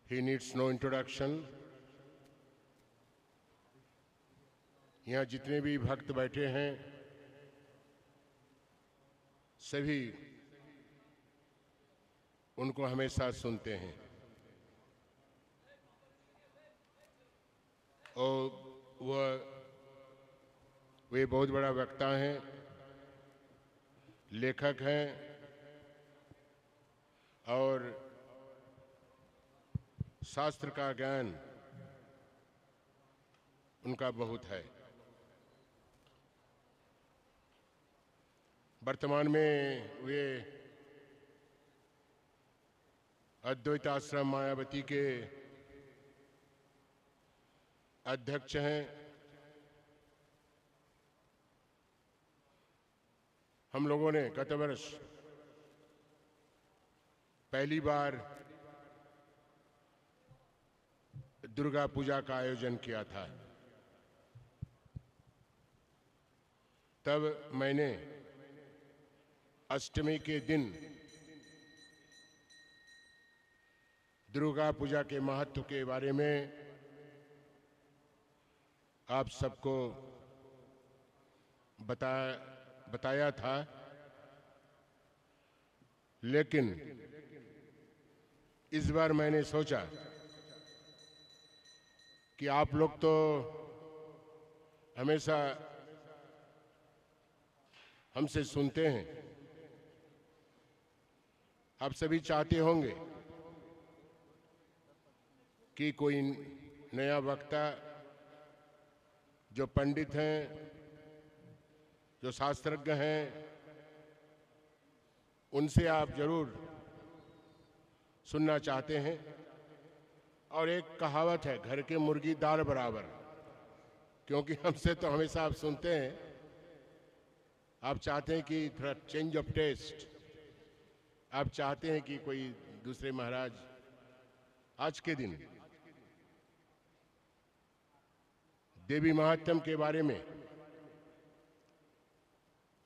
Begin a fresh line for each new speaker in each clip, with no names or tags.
He needs no introduction. यहाँ जितने भी भक्त बैठे हैं सभी उनको हमेशा सुनते हैं और वे बहुत बड़ा वक्ता हैं, लेखक हैं और शास्त्र का ज्ञान उनका बहुत है। वर्तमान में वे अद्वैत आश्रम मायावती के अध्यक्ष हैं। हम लोगों ने गत वर्ष पहली बार दुर्गा पूजा का आयोजन किया था। तब मैंने अष्टमी के दिन दुर्गा पूजा के महत्व के बारे में आप सबको बताया था, लेकिन इस बार मैंने सोचा कि आप लोग तो हमेशा हमसे सुनते हैं, आप सभी चाहते होंगे कि कोई नया वक्ता जो पंडित हैं, जो शास्त्रज्ञ हैं, उनसे आप जरूर सुनना चाहते हैं। और एक कहावत है, घर के मुर्गी दाल बराबर, क्योंकि हमसे तो हमेशा आप सुनते हैं, आप चाहते हैं कि थोड़ा चेंज ऑफ टेस्ट, आप चाहते हैं कि कोई दूसरे महाराज आज के दिन देवी महात्म्यम के बारे में,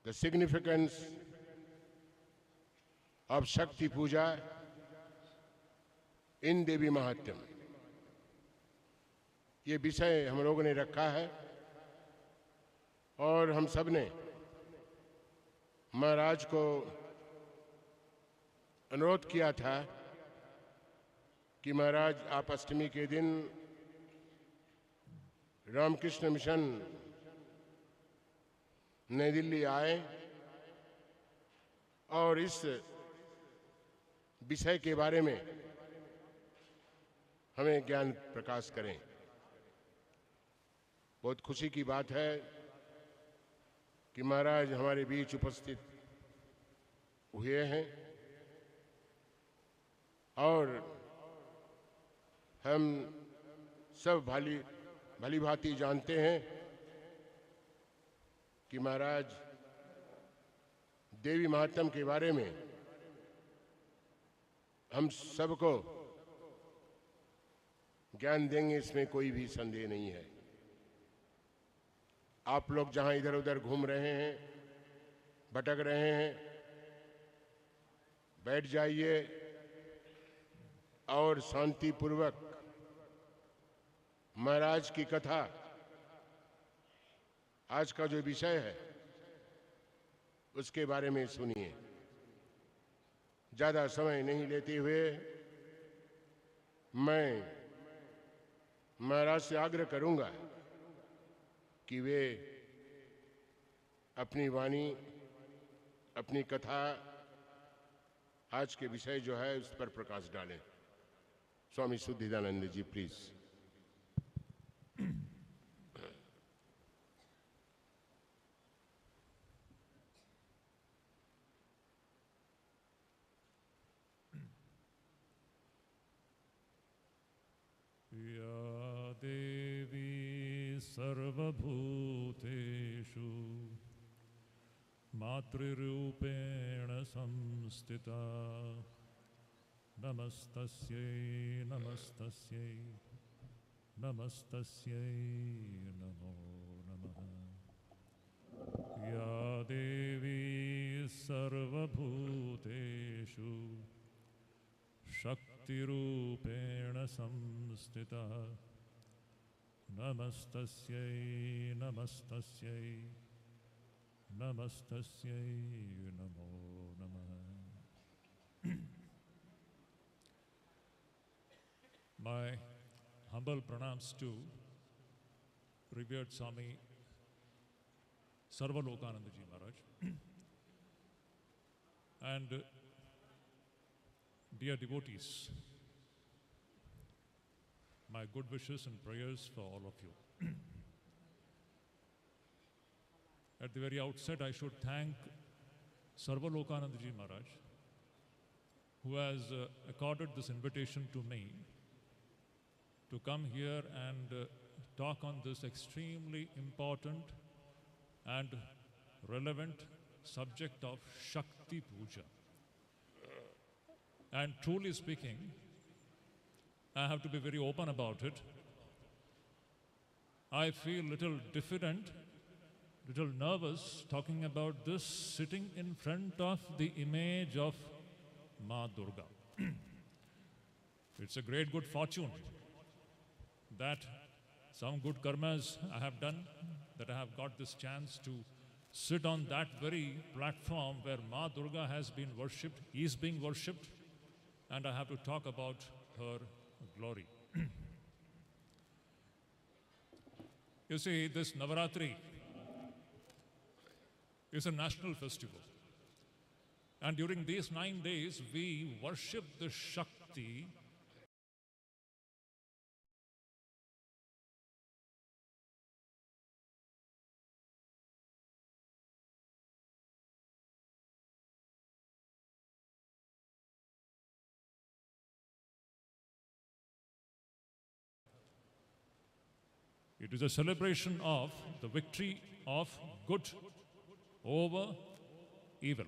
द सिग्निफिकेंस ऑफ शक्ति पूजा इन देवी महात्म्यम, ये विषय हम लोगों ने रखा है। और हम सब ने महाराज को अनुरोध किया था कि महाराज आप अष्टमी के दिन रामकृष्ण मिशन नई दिल्ली आए और इस विषय के बारे में हमें ज्ञान प्रकाश करें। बहुत खुशी की बात है कि महाराज हमारे बीच उपस्थित हुए हैं और हम सब भली भांति जानते हैं कि महाराज देवी महात्म्यम के बारे में हम सबको ज्ञान देंगे, इसमें कोई भी संदेह नहीं है। आप लोग जहां इधर उधर घूम रहे हैं, भटक रहे हैं, बैठ जाइए और शांतिपूर्वक महाराज की कथा, आज का जो विषय है उसके बारे में सुनिए। ज्यादा समय नहीं लेते हुए मैं महाराज से आग्रह करूंगा कि वे अपनी वाणी, अपनी कथा, आज के विषय जो है उस पर प्रकाश डालें। स्वामी शुद्धिदानंद जी प्लीज।
या देवी सर्वभूतेषु मातृरूपेण संस्थिता, नमस्तस्यै नमस्तस्यै नमस्तस्यै नमो नमः। या देवी सर्वभूतेषु शक्ति Shaktirupena samstita. Namastasyai, namastasyai, namastasyai, namo namaha. My humble pranams to revered Swami Sarvalokananda Ji Maharaj and dear devotees, my good wishes and prayers for all of you. At the very outset, I should thank Sarvalokananda Ji Maharaj, who has accorded this invitation to me to come here and talk on this extremely important and relevant subject of Shakti Puja. And truly speaking, I have to be very open about it. I feel little diffident, little nervous talking about this sitting in front of the image of Ma Durga. It's a great good fortune that some good karmas I have done, that I have got this chance to sit on that very platform where Ma Durga has been worshipped, is being worshipped, and I have to talk about her glory. You see, this Navaratri is a national festival. And during these 9 days, we worship the Shakti It is a celebration of the victory of good over evil.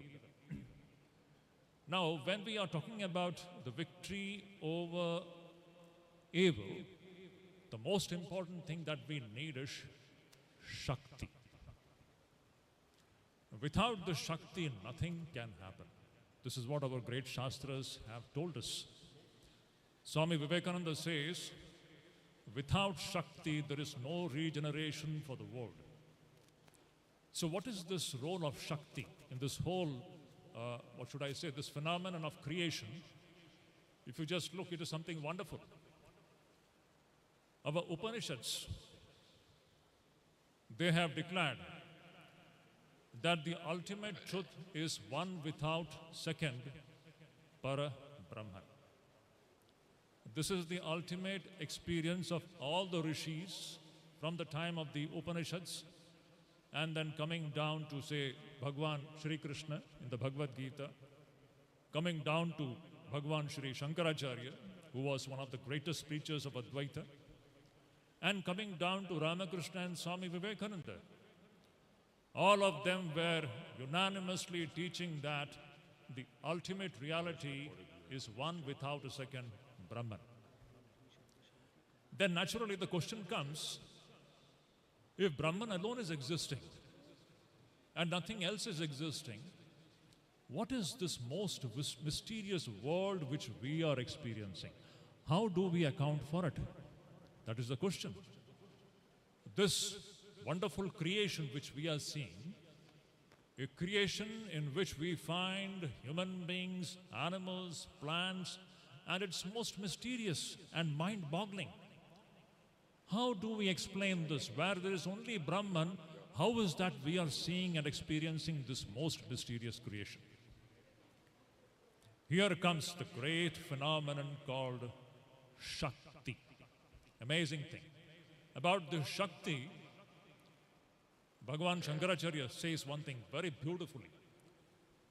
Now, when we are talking about the victory over evil, the most important thing that we need is Shakti. Without the Shakti, nothing can happen. This is what our great Shastras have told us. Swami Vivekananda says, without Shakti, there is no regeneration for the world. So what is this role of Shakti in this whole, this phenomenon of creation? If you just look, it is something wonderful. Our Upanishads, they have declared that the ultimate truth is one without second, Para Brahman. This is the ultimate experience of all the rishis from the time of the Upanishads and then coming down to, say, Bhagwan Shri Krishna in the Bhagavad Gita, coming down to Bhagwan Shri Shankaracharya, who was one of the greatest preachers of Advaita, and coming down to Ramakrishna and Swami Vivekananda. All of them were unanimously teaching that the ultimate reality is one without a second, Brahman. Then naturally the question comes, if Brahman alone is existing and nothing else is existing, what is this most mysterious world which we are experiencing? How do we account for it? That is the question. This wonderful creation which we are seeing, a creation in which we find human beings, animals, plants, and it's most mysterious and mind-boggling. How do we explain this? Where there is only Brahman, how is that we are seeing and experiencing this most mysterious creation? Here comes the great phenomenon called Shakti. Amazing thing. About the Shakti, Bhagavan Shankaracharya says one thing very beautifully.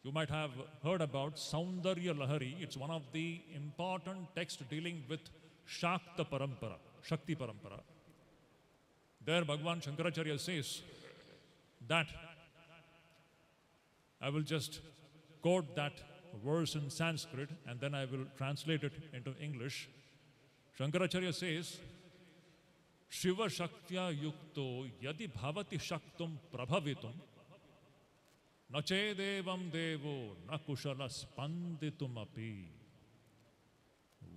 You might have heard about Saundarya Lahari. It's one of the important texts dealing with Shakta Parampara, Shakti Parampara. There Bhagavan Shankaracharya says that, I will just quote that verse in Sanskrit and then I will translate it into English. Shankaracharya says, Shiva Shaktya Yukto Yadi Bhavati Shaktum Prabhavitum Nachedevam Devo Nakushala Spanditum Api.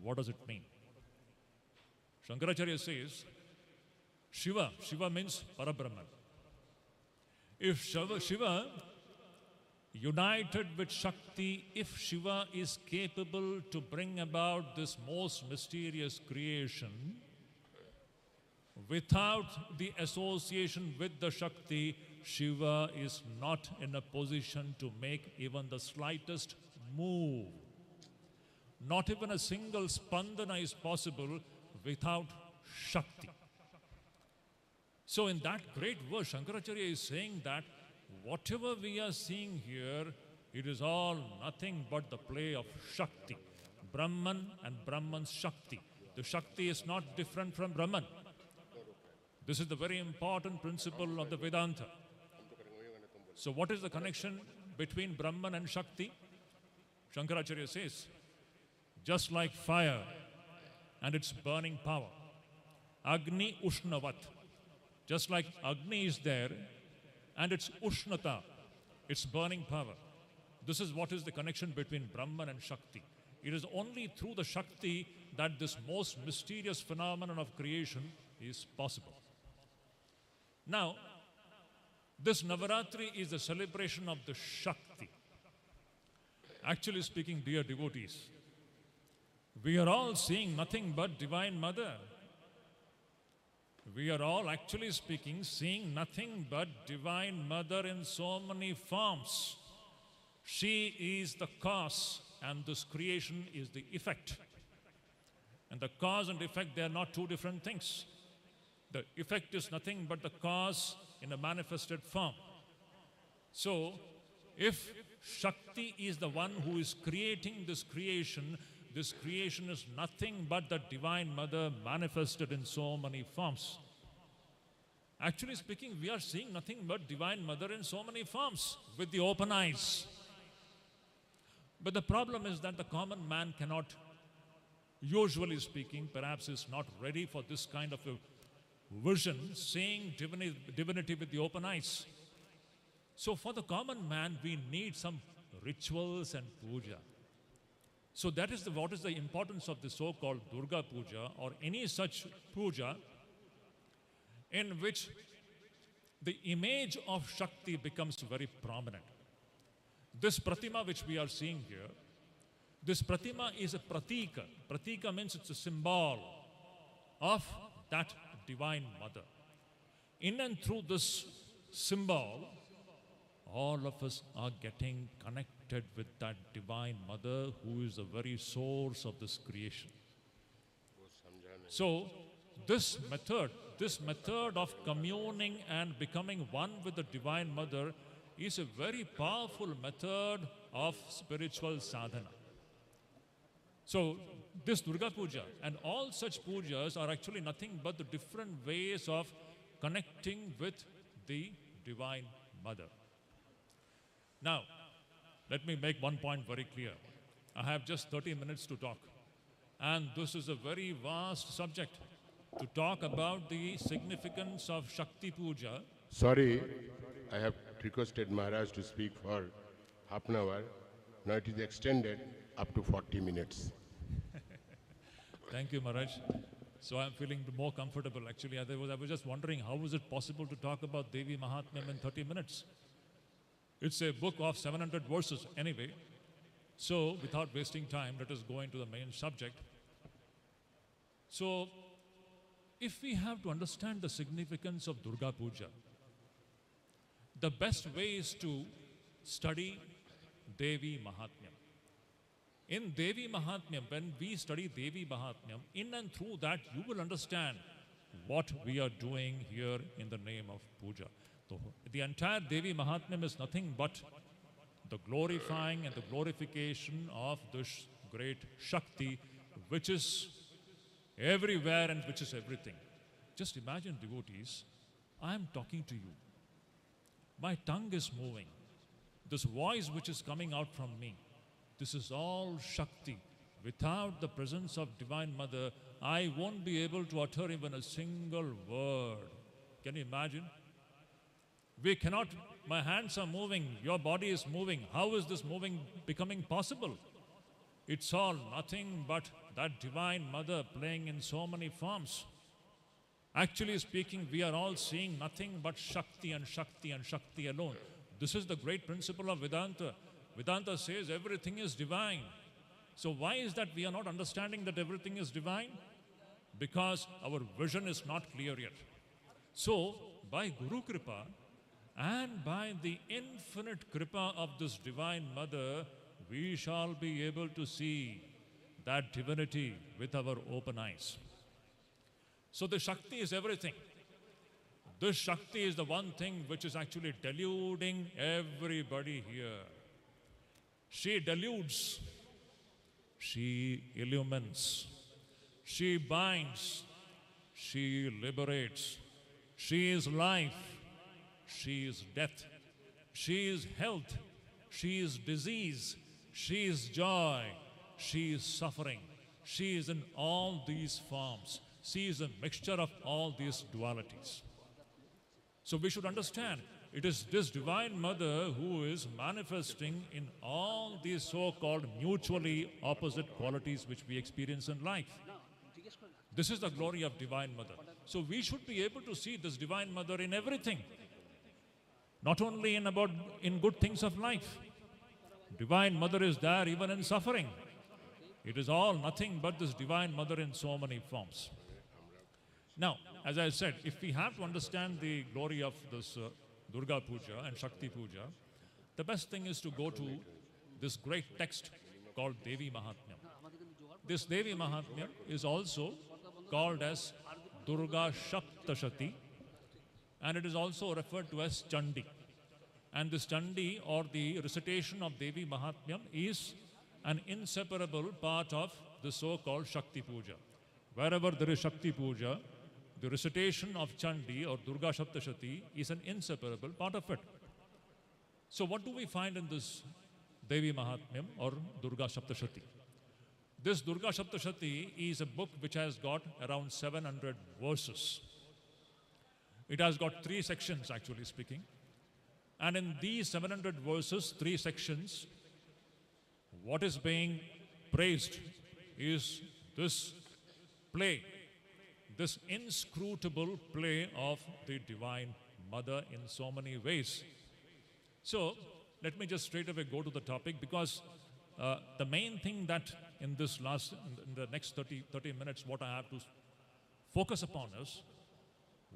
What does it mean? Shankaracharya says, Shiva means Parabrahman. If Shiva united with Shakti, if Shiva is capable to bring about this most mysterious creation, without the association with the Shakti, Shiva is not in a position to make even the slightest move. Not even a single spandana is possible without Shakti. So in that great verse, Shankaracharya is saying that whatever we are seeing here, it is all nothing but the play of Shakti. Brahman and Brahman's Shakti. The Shakti is not different from Brahman. This is the very important principle of the Vedanta. So what is the connection between Brahman and Shakti? Shankaracharya says, just like fire and its burning power, Agni Ushnavat, just like Agni is there and its Ushnata, its burning power. This is what is the connection between Brahman and Shakti. It is only through the Shakti that this most mysterious phenomenon of creation is possible. Now, this Navaratri is the celebration of the Shakti. Actually speaking, dear devotees, we are all seeing nothing but Divine Mother. We are all actually speaking, seeing nothing but Divine Mother in so many forms. She is the cause and this creation is the effect. And the cause and effect, they are not two different things. The effect is nothing but the cause in a manifested form. So, if Shakti is the one who is creating this creation is nothing but the Divine Mother manifested in so many forms. Actually speaking, we are seeing nothing but Divine Mother in so many forms with the open eyes. But the problem is that the common man cannot, usually speaking, perhaps is not ready for this kind of a vision, seeing divinity with the open eyes. So for the common man, we need some rituals and puja. So that is what is the importance of the so-called Durga Puja or any such puja in which the image of Shakti becomes very prominent. This pratima which we are seeing here, this pratima is a pratika. Pratika means it's a symbol of that Divine Mother. In and through this symbol, all of us are getting connected with that Divine Mother who is the very source of this creation. So, this method of communing and becoming one with the Divine Mother is a very powerful method of spiritual sadhana. So, this Durga Puja and all such pujas are actually nothing but the different ways of connecting with the Divine Mother. Now, let me make one point very clear. I have just 30 minutes to talk. And this is a very vast subject to talk about the significance of Shakti Puja.
Sorry, I have requested Maharaj to speak for half an hour. Now it is extended up to 40 minutes.
Thank you, Maharaj. So I'm feeling more comfortable. Actually, I was just wondering how is it possible to talk about Devi Mahatmyam in 30 minutes? It's a book of 700 verses anyway. So without wasting time, let us go into the main subject. So if we have to understand the significance of Durga Puja, the best way is to study Devi Mahatmyam. In Devi Mahatmyam, when we study Devi Mahatmyam, in and through that you will understand what we are doing here in the name of Puja. So the entire Devi Mahatmyam is nothing but the glorifying and the glorification of this great Shakti, which is everywhere and which is everything. Just imagine, devotees, I am talking to you. My tongue is moving. This voice which is coming out from me, this is all Shakti. Without the presence of Divine Mother, I won't be able to utter even a single word. Can you imagine? We cannot, my hands are moving, your body is moving. How is this moving becoming possible? It's all nothing but that Divine Mother playing in so many forms. Actually speaking, we are all seeing nothing but Shakti and Shakti and Shakti alone. This is the great principle of Vedanta. Vedanta says everything is divine. So why is that we are not understanding that everything is divine? Because our vision is not clear yet. So, by Guru Kripa and by the infinite Kripa of this Divine Mother, we shall be able to see that divinity with our open eyes. So the Shakti is everything. This Shakti is the one thing which is actually deluding everybody here. She deludes, she illumines, she binds, she liberates. She is life, she is death, she is health, she is disease, she is joy, she is suffering. She is in all these forms. She is a mixture of all these dualities. So we should understand, it is this Divine Mother who is manifesting in all these so-called mutually opposite qualities which we experience in life. This is the glory of Divine Mother. So we should be able to see this Divine Mother in everything. Not only in good things of life. Divine Mother is there even in suffering. It is all nothing but this Divine Mother in so many forms. Now, as I said, if we have to understand the glory of this Durga Puja and Shakti Puja, the best thing is to go to this great text called Devi Mahatmyam. This Devi Mahatmyam is also called as Durga Shakti, and it is also referred to as Chandi. And this Chandi, or the recitation of Devi Mahatmyam, is an inseparable part of the so-called Shakti Puja. Wherever there is Shakti Puja, the recitation of Chandi or Durga Shaptashati is an inseparable part of it. So what do we find in this Devi Mahatmyam or Durga Shaptashati? This Durga Shaptashati is a book which has got around 700 verses. It has got 3 sections, actually speaking. And in these 700 verses, 3 sections, what is being praised is this play, this inscrutable play of the Divine Mother in so many ways. So, let me just straight away go to the topic, because the main thing that in the next 30 minutes, what I have to focus upon is,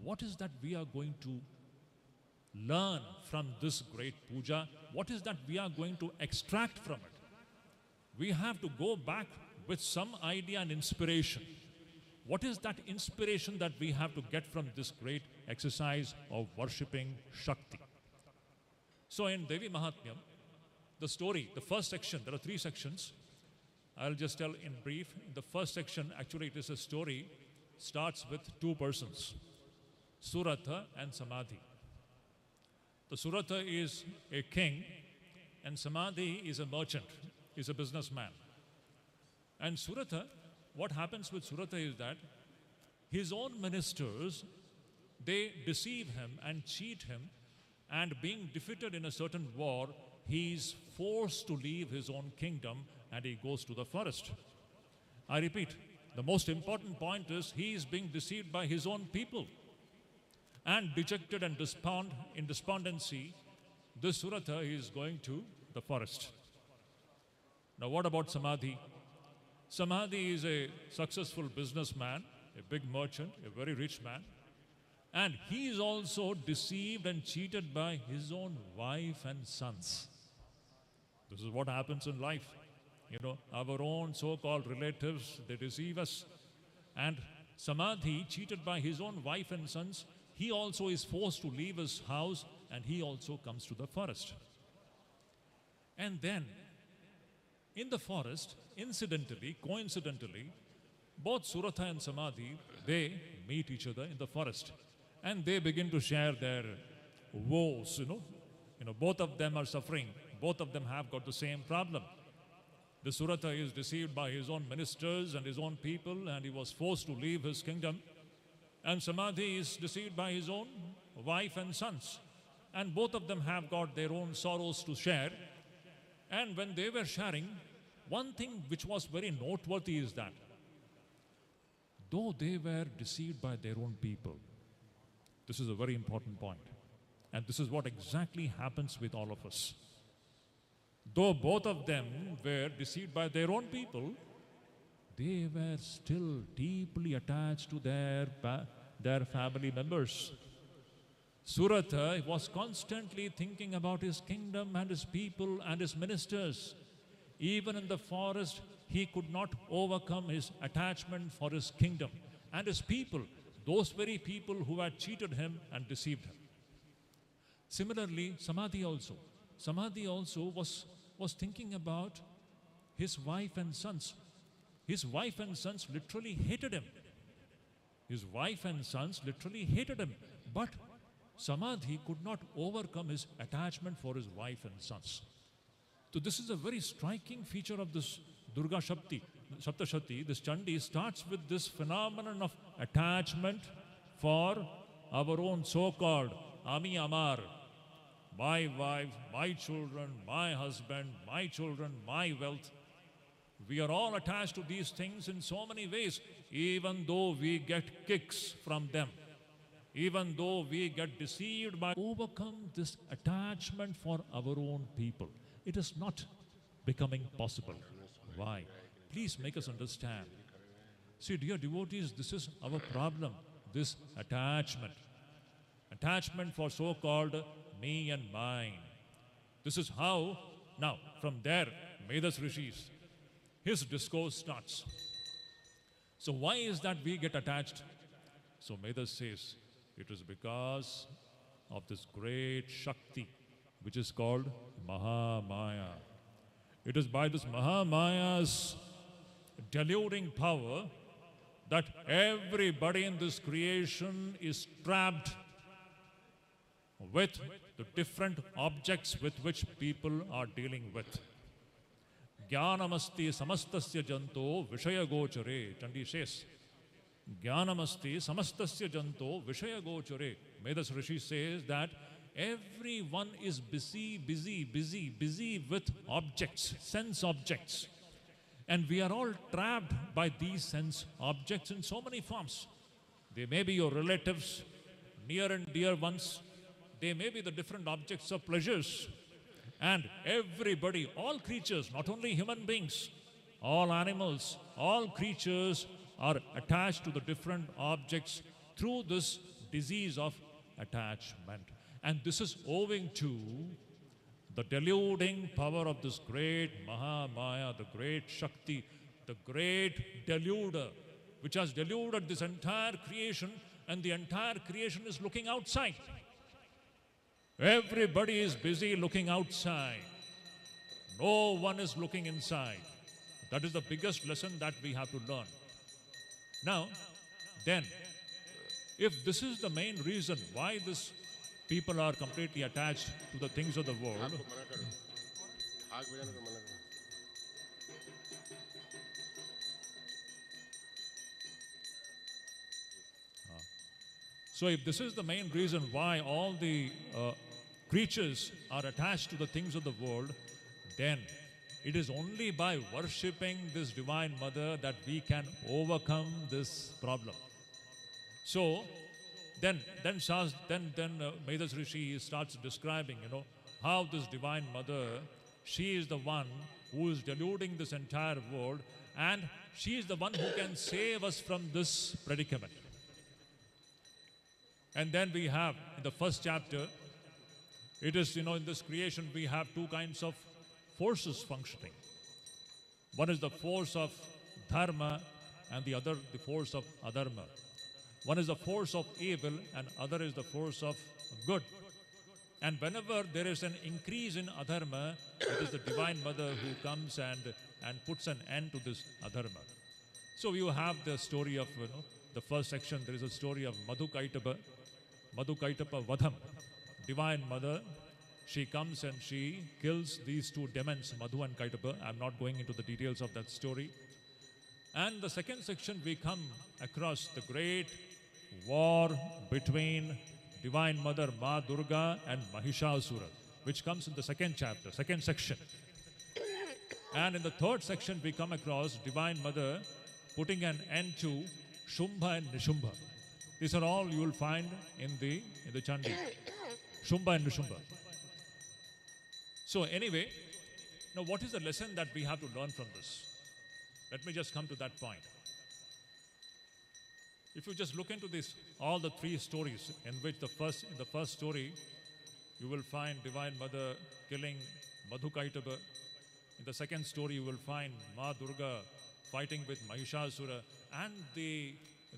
what is that we are going to learn from this great puja? What is that we are going to extract from it? We have to go back with some idea and inspiration. What is that inspiration that we have to get from this great exercise of worshipping Shakti? So in Devi Mahatmyam, the story, the first section, there are 3 sections. I'll just tell in brief. The first section, actually it is a story, starts with 2 persons, Surata and Samadhi. The Surata is a king and Samadhi is a merchant, is a businessman. And Surata, what happens with Surata is that his own ministers, they deceive him and cheat him, and being defeated in a certain war, he is forced to leave his own kingdom and he goes to the forest. I repeat, the most important point is he is being deceived by his own people. And dejected and in despondency, this Surata is going to the forest. Now what about Samadhi? Samadhi is a successful businessman, a big merchant, a very rich man. And he is also deceived and cheated by his own wife and sons. This is what happens in life. You know, our own so-called relatives, they deceive us. And Samadhi, cheated by his own wife and sons, he also is forced to leave his house and he also comes to the forest. And then, in the forest, coincidentally, both Surata and Samadhi, they meet each other in the forest. And they begin to share their woes, both of them are suffering. Both of them have got the same problem. The Surata is deceived by his own ministers and his own people, and he was forced to leave his kingdom. And Samadhi is deceived by his own wife and sons. And both of them have got their own sorrows to share. And when they were sharing, one thing which was very noteworthy is that though they were deceived by their own people, this is a very important point, and this is what exactly happens with all of us. Though both of them were deceived by their own people, they were still deeply attached to their family members. Surat was constantly thinking about his kingdom and his people and his ministers. Even in the forest, he could not overcome his attachment for his kingdom and his people, those very people who had cheated him and deceived him. Similarly, Samadhi also was thinking about his wife and sons. His wife and sons literally hated him. But Samadhi could not overcome his attachment for his wife and sons. So this is a very striking feature of this Durga Saptashati. This Chandi starts with this phenomenon of attachment for our own so-called Ami Amar, my wife, my children, my husband, my children, my wealth. We are all attached to these things in so many ways, even though we get kicks from them, even though we get deceived by overcome this attachment for our own people. It is not becoming possible. Why? Please make us understand. See, dear devotees, this is our problem, this attachment. Attachment for so-called me and mine. This is how, now, from there, Vedas Rishis, his discourse starts. So why is that we get attached? So Vedas says, it is because of this great Shakti, which is called Mahamaya. It is by this Mahamaya's deluding power that everybody in this creation is trapped with the different objects with which people are dealing with. Jnanamasti samastasya janto vishayagochare. Chandi says, Jnanamasti samastasya janto vishayagochare. Vedas Rishi says that everyone is busy with objects, sense objects. And we are all trapped by these sense objects in so many forms. They may be your relatives, near and dear ones. They may be the different objects of pleasures. And everybody, all creatures, not only human beings, all animals, all creatures are attached to the different objects through this disease of attachment. And this is owing to the deluding power of this great Mahamaya, the great Shakti, the great deluder, which has deluded this entire creation, and the entire creation is looking outside. Everybody is busy looking outside. No one is looking inside. That is the biggest lesson that we have to learn. Now, then, if this is the main reason why this people are completely attached to the things of the world, so if this is the main reason why all the creatures are attached to the things of the world, then it is only by worshipping this Divine Mother that we can overcome this problem. So then Vedas Rishi starts describing, how this Divine Mother, she is the one who is deluding this entire world, and she is the one who can save us from this predicament. And then we have, in the first chapter, it is, in this creation we have two kinds of forces functioning. One is the force of dharma and the other the force of adharma. One is the force of evil and other is the force of good. And whenever there is an increase in adharma, it is the Divine Mother who comes and puts an end to this adharma. So you have the story of, the first section, there is a story of Madhukaitapa Vadham. Divine Mother, she comes and she kills these two demons, Madhu and Kaitapa. I'm not going into the details of that story. And the second section, we come across the great war between Divine Mother Ma Durga and Mahishasura, which comes in the second chapter, second section. And in the third section, we come across Divine Mother putting an end to Shumbha and Nishumbha. These are all you will find in the Chandi. Shumbha and Nishumbha. So anyway, now what is the lesson that we have to learn from this? Let me just come to that point. If you just look into this, all the three stories in which in the first story, you will find Divine Mother killing Madhukaitaba. In the second story, you will find Ma Durga fighting with Mahishasura. And the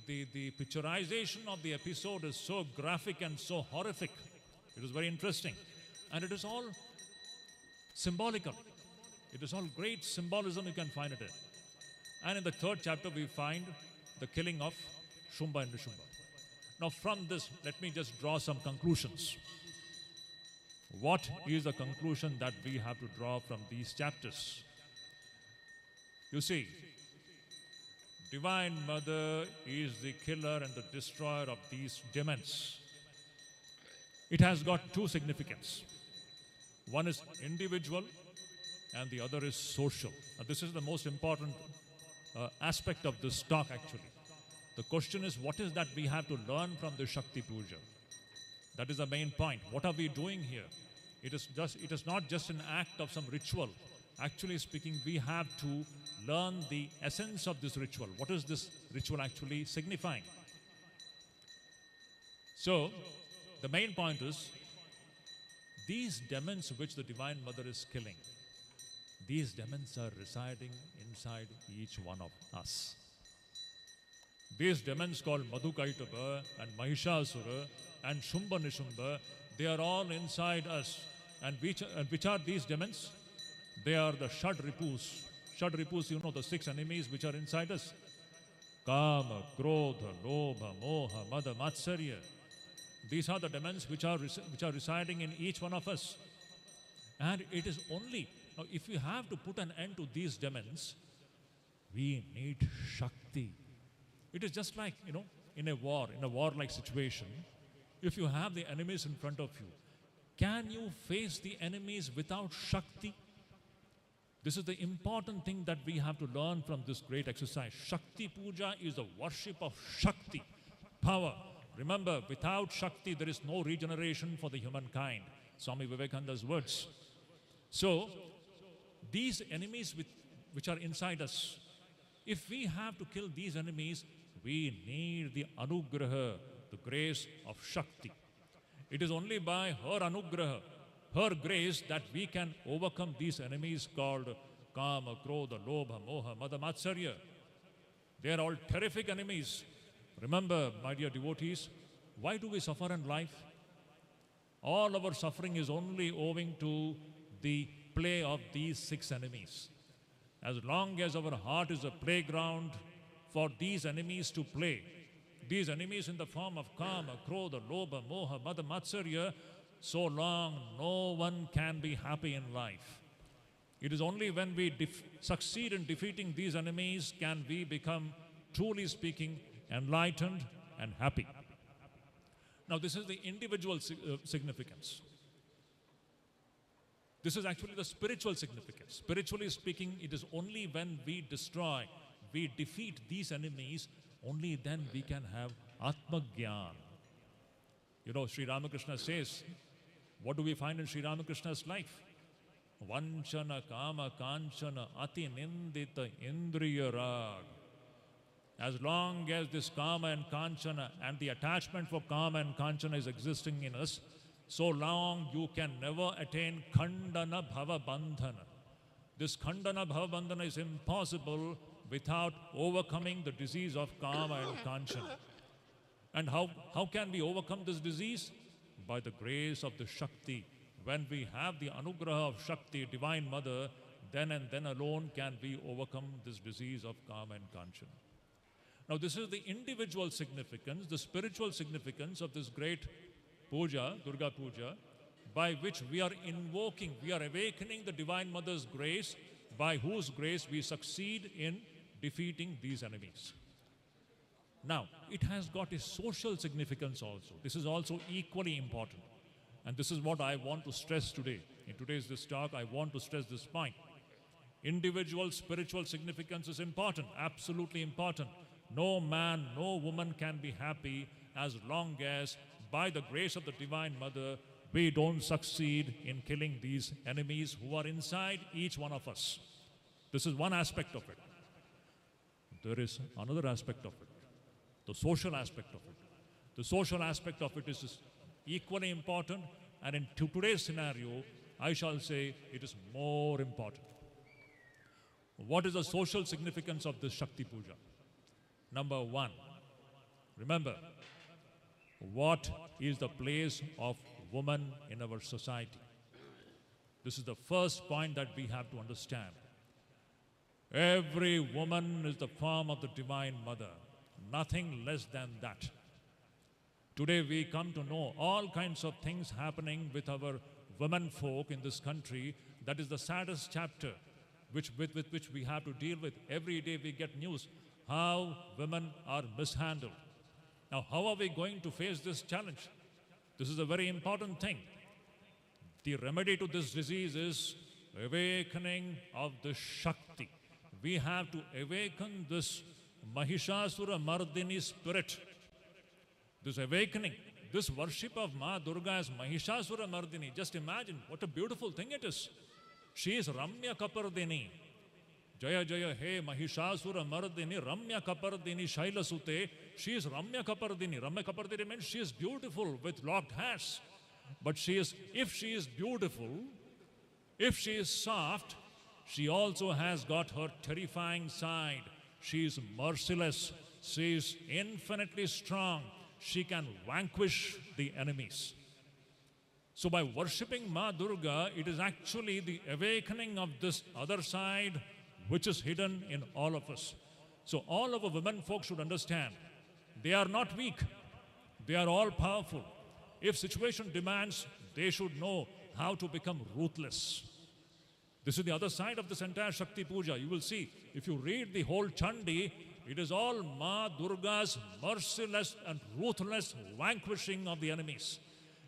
picturization of the episode is so graphic and so horrific. It is very interesting. And it is all symbolical. It is all great symbolism you can find it in. And in the third chapter, we find the killing of Shumbha and Nishumba. Now from this, let me just draw some conclusions. What is the conclusion that we have to draw from these chapters? You see, Divine Mother is the killer and the destroyer of these demons. It has got two significance. One is individual and the other is social. Now, this is the most important aspect of this talk actually. The question is, what is that we have to learn from the Shakti Puja? That is the main point. What are we doing here? It is not just an act of some ritual. Actually speaking, we have to learn the essence of this ritual. What is this ritual actually signifying? So, the main point is, these demons which the Divine Mother is killing, these demons are residing inside each one of us. These demons called Madhukaitaba and Mahishasura and Shumbha Nishumba, they are all inside us. And which are these demons? They are the Shadripus. Shadripus, you know, the 6 enemies which are inside us. Kama, Krodha, Lobha, Moha, Mada, Matsarya. These are the demons which are residing in each one of us. And it is only, now if we have to put an end to these demons, we need Shakti. It is just like, you know, in a war-like situation, if you have the enemies in front of you, can you face the enemies without Shakti? This is the important thing that we have to learn from this great exercise. Shakti Puja is the worship of Shakti, power. Remember, without Shakti, there is no regeneration for the humankind. Swami Vivekananda's words. So, these enemies which are inside us, if we have to kill these enemies, we need the Anugraha, the grace of Shakti. It is only by her Anugraha, her grace, that we can overcome these enemies called Kama, Krodha, Lobha, Moha, Mada, Matsarya. They are all terrific enemies. Remember, my dear devotees, why do we suffer in life? All our suffering is only owing to the play of these 6 enemies. As long as our heart is a playground for these enemies to play, these enemies in the form of Kama, Krodha, Lobha, Moha, Mada, Matsarya, so long no one can be happy in life. It is only when we succeed in defeating these enemies can we become, truly speaking, enlightened and happy. Now this is the individual significance. This is actually the spiritual significance. Spiritually speaking, it is only when we destroy, we defeat these enemies, only then we can have Atmagyan. You know, Sri Ramakrishna says, what do we find in Sri Ramakrishna's life? Vanchana, Kama, Kanchana, Ati Nindita, Indriya Rag. As long as this Kama and Kanchana and the attachment for Kama and Kanchana is existing in us, so long you can never attain Khandana Bhava Bandhana. This Khandana Bhava Bandhana is impossible without overcoming the disease of Kama and Kanchana. And how can we overcome this disease? By the grace of the Shakti. When we have the Anugraha of Shakti, Divine Mother, then and then alone can we overcome this disease of Kama and Kanchana. Now this is the individual significance, the spiritual significance of this great puja, Durga Puja, by which we are invoking, we are awakening the Divine Mother's grace, by whose grace we succeed in defeating these enemies. Now, it has got a social significance also. This is also equally important. And this is what I want to stress today. In today's this talk, I want to stress this point. Individual spiritual significance is important, absolutely important. No man, no woman can be happy as long as, by the grace of the Divine Mother, we don't succeed in killing these enemies who are inside each one of us. This is one aspect of it. There is another aspect of it, the social aspect of it. The social aspect of it is equally important, and in today's scenario, I shall say it is more important. What is the social significance of this Shakti Puja? Number one, remember, what is the place of woman in our society? This is the first point that we have to understand. Every woman is the form of the Divine Mother, nothing less than that. Today we come to know all kinds of things happening with our women folk in this country. That is the saddest chapter with which we have to deal with. Every day we get news how women are mishandled. Now, how are we going to face this challenge? This is a very important thing. The remedy to this disease is awakening of the Shakti. We have to awaken this Mahishasura Mardini spirit. This awakening, this worship of Ma Durga as Mahishasura Mardini. Just imagine what a beautiful thing it is. She is Ramya Kapardini. Jaya Jaya He Mahishasura Mardini Ramya Kapardini Shaila Sute. She is Ramya Kapardini. Ramya Kapardini means she is beautiful with locked hairs. But if she is beautiful, if she is soft, she also has got her terrifying side. She is merciless. She is infinitely strong. She can vanquish the enemies. So by worshipping Ma Durga, it is actually the awakening of this other side which is hidden in all of us. So all of our women folks should understand, they are not weak. They are all powerful. If situation demands, they should know how to become ruthless. This is the other side of this entire Shakti Puja. You will see, if you read the whole Chandi, it is all Ma Durga's merciless and ruthless vanquishing of the enemies.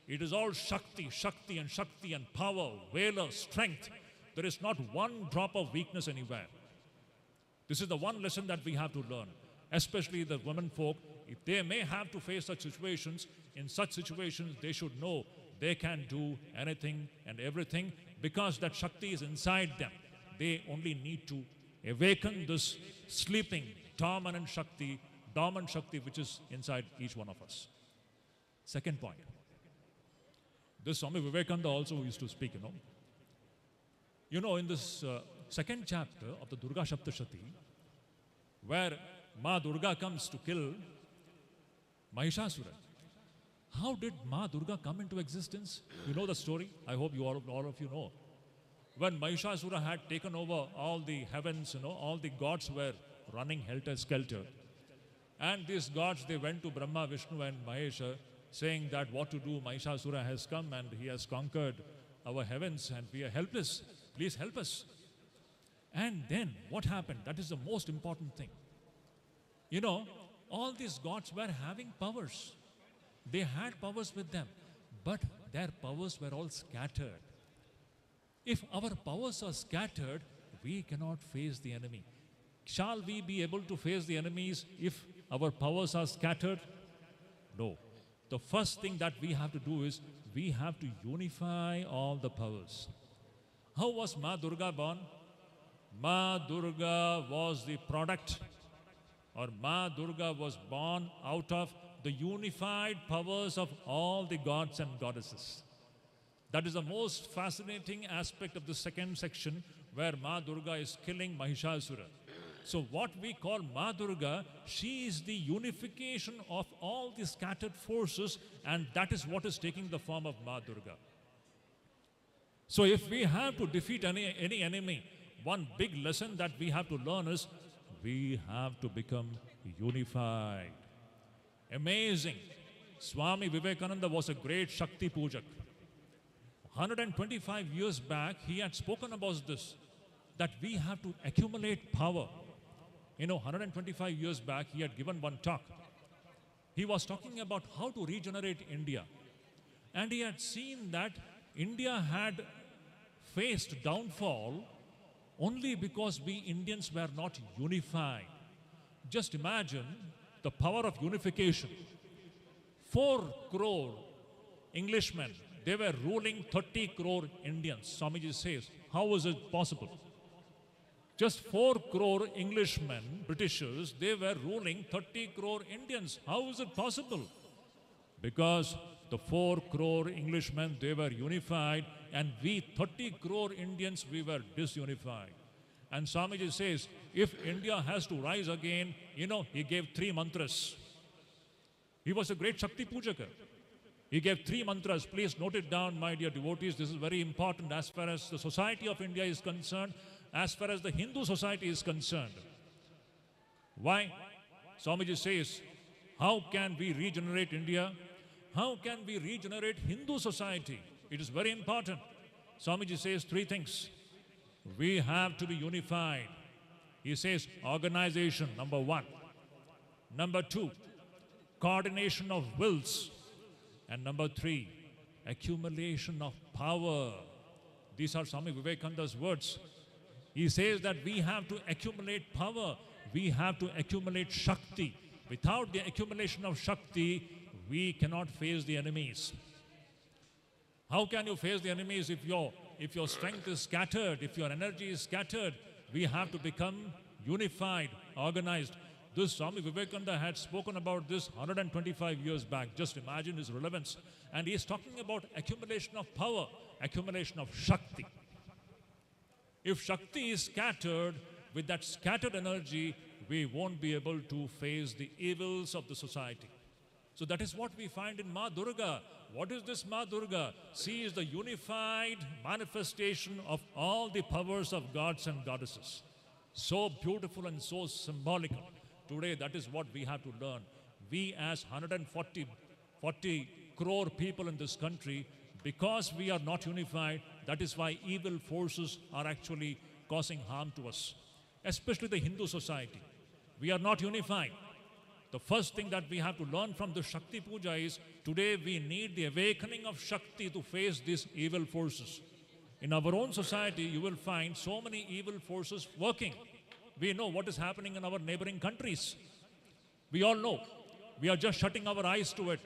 It is all Shakti, Shakti and Shakti and power, valor, strength. There is not one drop of weakness anywhere. This is the one lesson that we have to learn, especially the women folk. If they may have to face such situations, in such situations they should know they can do anything and everything because that Shakti is inside them. They only need to awaken this sleeping, dominant Shakti which is inside each one of us. Second point. This Swami Vivekananda also used to speak, in this second chapter of the Durga Saptashati, where Ma Durga comes to kill Mahishasura. How did Ma Durga come into existence? You know the story? I hope all of you know. When Mahishasura had taken over all the heavens, all the gods were running helter-skelter. And these gods, they went to Brahma, Vishnu and Mahesha saying that what to do, Mahishasura has come and he has conquered our heavens and we are helpless. Please help us. And then what happened? That is the most important thing. All these gods were having powers. They had powers with them, but their powers were all scattered. If our powers are scattered, we cannot face the enemy. Shall we be able to face the enemies if our powers are scattered? No. The first thing that we have to do is we have to unify all the powers. How was Ma Durga born? Ma Durga was the product, or Ma Durga was born out of the unified powers of all the gods and goddesses. That is the most fascinating aspect of the second section where Ma Durga is killing Mahishasura. So what we call Ma Durga, she is the unification of all the scattered forces, and that is what is taking the form of Ma Durga. So if we have to defeat any enemy, one big lesson that we have to learn is we have to become unified. Amazing. Swami Vivekananda was a great Shakti Pujak. 125 years back, he had spoken about this, that we have to accumulate power. 125 years back, he had given one talk. He was talking about how to regenerate India. And he had seen that India had faced downfall only because we Indians were not unified. Just imagine the power of unification. 4 crore Englishmen, they were ruling 30 crore Indians. Swamiji says, how is it possible? Just 4 crore Englishmen, Britishers, they were ruling 30 crore Indians. How is it possible? Because the 4 crore Englishmen, they were unified, and we 30 crore Indians, we were disunified. And Swamiji says, if India has to rise again, he gave 3 mantras. He was a great Shakti Pujaka. He gave 3 mantras. Please note it down, my dear devotees. This is very important as far as the society of India is concerned, as far as the Hindu society is concerned. Why? Swamiji says, how can we regenerate India? How can we regenerate Hindu society? It is very important. Swamiji says 3 things. We have to be unified. He says organization, number 1. Number 2, coordination of wills. And number 3, accumulation of power. These are Swami Vivekananda's words. He says that we have to accumulate power. We have to accumulate Shakti. Without the accumulation of Shakti, we cannot face the enemies. How can you face the enemies if your strength is scattered, if your energy is scattered? We have to become unified, organized. This Swami Vivekananda had spoken about this 125 years back. Just imagine his relevance. And he is talking about accumulation of power, accumulation of Shakti. If Shakti is scattered, with that scattered energy, we won't be able to face the evils of the society. So that is what we find in Ma Durga. What is this Ma Durga? She is the unified manifestation of all the powers of gods and goddesses. So beautiful and so symbolic. Today, that is what we have to learn. We as 140 crore people in this country, because we are not unified, that is why evil forces are actually causing harm to us, especially the Hindu society. We are not unified. The first thing that we have to learn from the Shakti Puja is, today we need the awakening of Shakti to face these evil forces. In our own society, you will find so many evil forces working. We know what is happening in our neighboring countries. We all know. We are just shutting our eyes to it.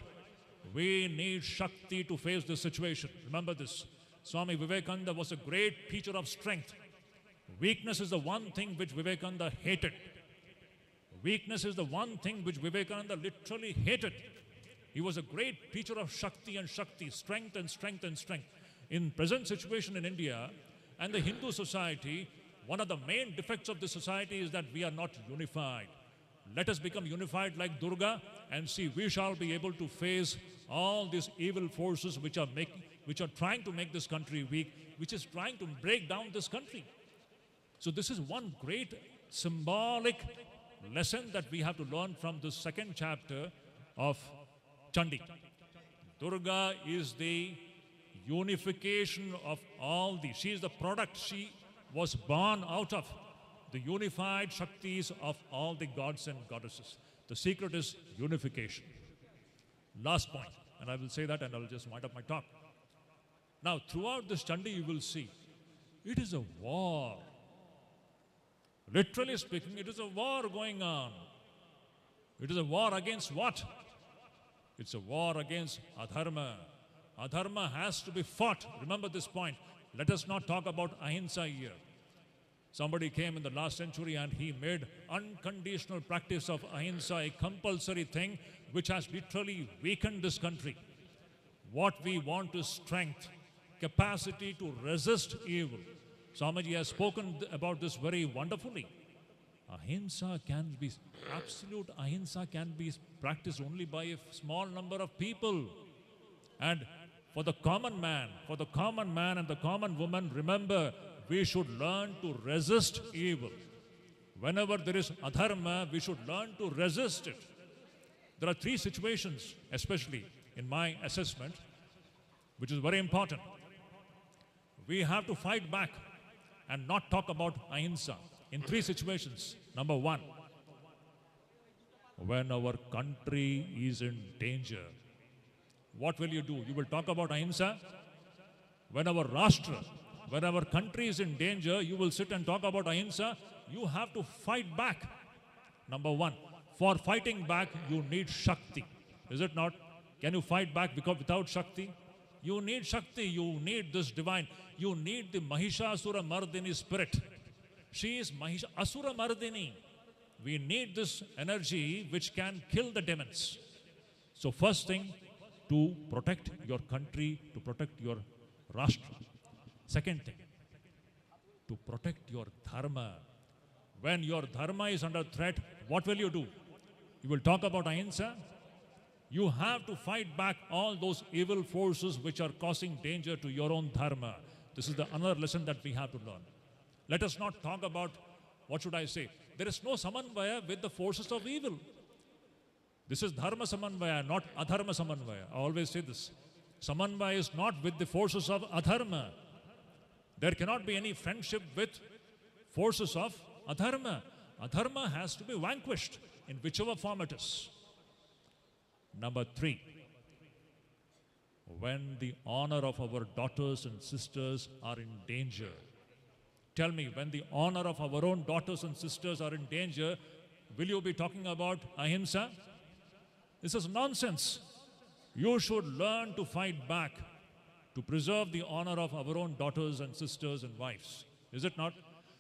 We need Shakti to face this situation. Remember this. Swami Vivekananda was a great teacher of strength. Weakness is the one thing which Vivekananda hated. Weakness is the one thing which Vivekananda literally hated. He was a great teacher of Shakti and Shakti, strength and strength and strength. In present situation in India and the Hindu society, one of the main defects of this society is that we are not unified. Let us become unified like Durga and see we shall be able to face all these evil forces which are trying to make this country weak, which is trying to break down this country. So this is one great symbolic lesson that we have to learn from the 2nd chapter of Chandi. Durga is the unification of all these. She is the product. She was born out of the unified Shaktis of all the gods and goddesses. The secret is unification. Last point, and I will say that and I will just wind up my talk. Now, throughout this Chandi, you will see, it is a war. Literally speaking, it is a war going on. It is a war against what? It's a war against adharma. Adharma has to be fought. Remember this point. Let us not talk about ahimsa here. Somebody came in the last century and he made unconditional practice of ahimsa a compulsory thing which has literally weakened this country. What we want is strength, capacity to resist evil. Swamiji has spoken about this very wonderfully. Ahimsa can be, absolute ahimsa can be practiced only by a small number of people. And for the common man and the common woman, remember, we should learn to resist evil. Whenever there is adharma, we should learn to resist it. There are 3 situations, especially in my assessment, which is very important. We have to fight back and not talk about ahimsa in 3 situations. Number 1, when our country is in danger, what will you do? You will talk about ahimsa. When our Rashtra, when our country is in danger, you will sit and talk about ahimsa. You have to fight back. Number one, for fighting back, you need Shakti. Is it not? Can you fight back without Shakti? You need Shakti. You need this divine. You need the Mahishasura Mardini spirit. She is Asura Mardini. We need this energy which can kill the demons. So first thing, to protect your country, to protect your Rashtra. Second thing, to protect your dharma. When your dharma is under threat, what will you do? You will talk about ahimsa. You have to fight back all those evil forces which are causing danger to your own dharma. This is another lesson that we have to learn. Let us not talk about, what should I say? There is no samanvaya with the forces of evil. This is dharma samanvaya, not adharma samanvaya. I always say this. Samanvaya is not with the forces of adharma. There cannot be any friendship with forces of adharma. Adharma has to be vanquished in whichever form it is. Number 3, when the honor of our daughters and sisters are in danger. Tell me, when the honor of our own daughters and sisters are in danger, will you be talking about ahimsa? This is nonsense. You should learn to fight back, to preserve the honor of our own daughters and sisters and wives. Is it not?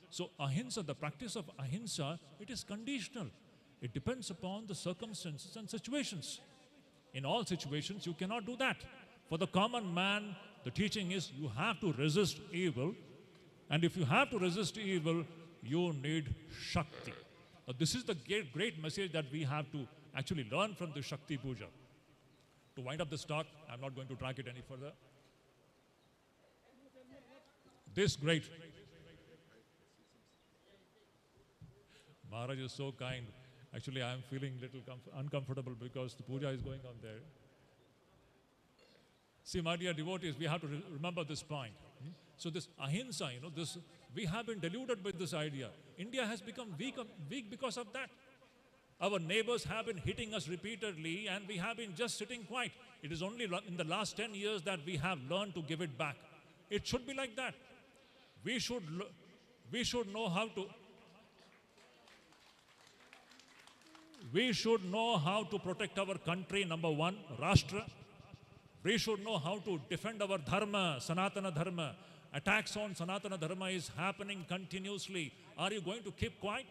So ahimsa, the practice of ahimsa, it is conditional. It depends upon the circumstances and situations. In all situations, you cannot do that. For the common man, the teaching is you have to resist evil. And if you have to resist evil, you need Shakti. Now, this is the great message that we have to actually learn from the Shakti Puja. To wind up this talk, I'm not going to drag it any further. This great Maharaj is so kind. Actually, I am feeling a little uncomfortable because the puja is going on there. See, my dear devotees, we have to remember this point. So this ahimsa, we have been deluded with this idea. India has become weak because of that. Our neighbors have been hitting us repeatedly and we have been just sitting quiet. It is only in the last 10 years that we have learned to give it back. It should be like that. We should know how to... We should know how to protect our country, number one, Rashtra. We should know how to defend our dharma, Sanatana dharma. Attacks on Sanatana dharma is happening continuously. Are you going to keep quiet?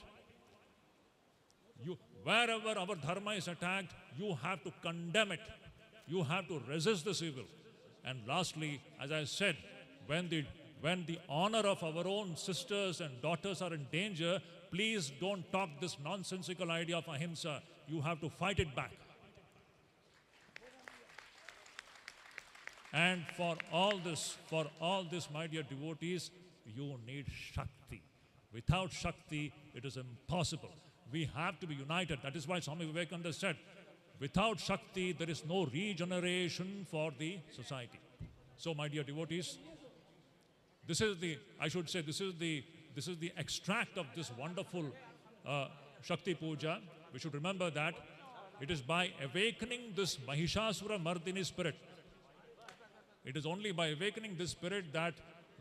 Wherever our dharma is attacked, you have to condemn it. You have to resist this evil. And lastly, as I said, when the honor of our own sisters and daughters are in danger, please don't talk this nonsensical idea of ahimsa. You have to fight it back. And for all this, my dear devotees, you need Shakti. Without Shakti, it is impossible. We have to be united. That is why Swami Vivekananda said, without Shakti, there is no regeneration for the society. So, my dear devotees, this is the extract of this wonderful Shakti Puja. We should remember that it is by awakening this Mahishasura Mardini spirit. It is only by awakening this spirit that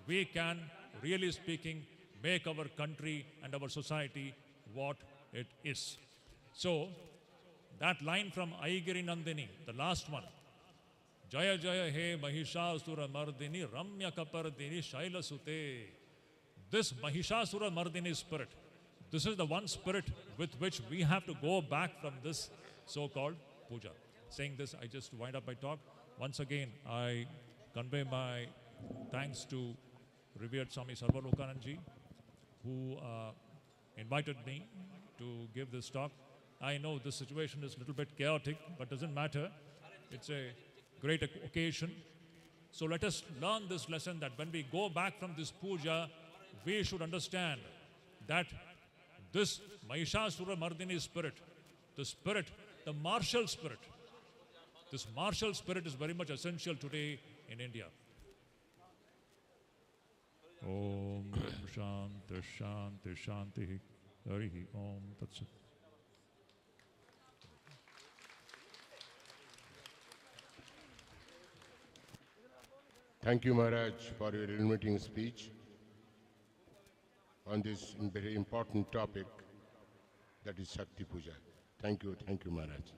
we can, really speaking, make our country and our society what it is. So, that line from Aigiri Nandini, the last one, Jaya Jaya He Mahishasura Mardini Ramya Kapardini Shaila Sute. This Mahishasura Mardini spirit, this is the one spirit with which we have to go back from this so-called puja. Saying this, I just wind up my talk. Once again, I convey my thanks to revered Swami Sarvalokananji, who invited me to give this talk. I know this situation is a little bit chaotic, but doesn't matter. It's a great occasion. So let us learn this lesson that when we go back from this puja, we should understand that this Mahishasura Mardini spirit, the martial spirit, this martial spirit is very much essential today in India. Om Shanti Shanti Shanti Harihi Om Tat Sat.
Thank you, Maharaj, for your illuminating speech on this very important topic, that is Shakti Puja. Thank you, Maharaj.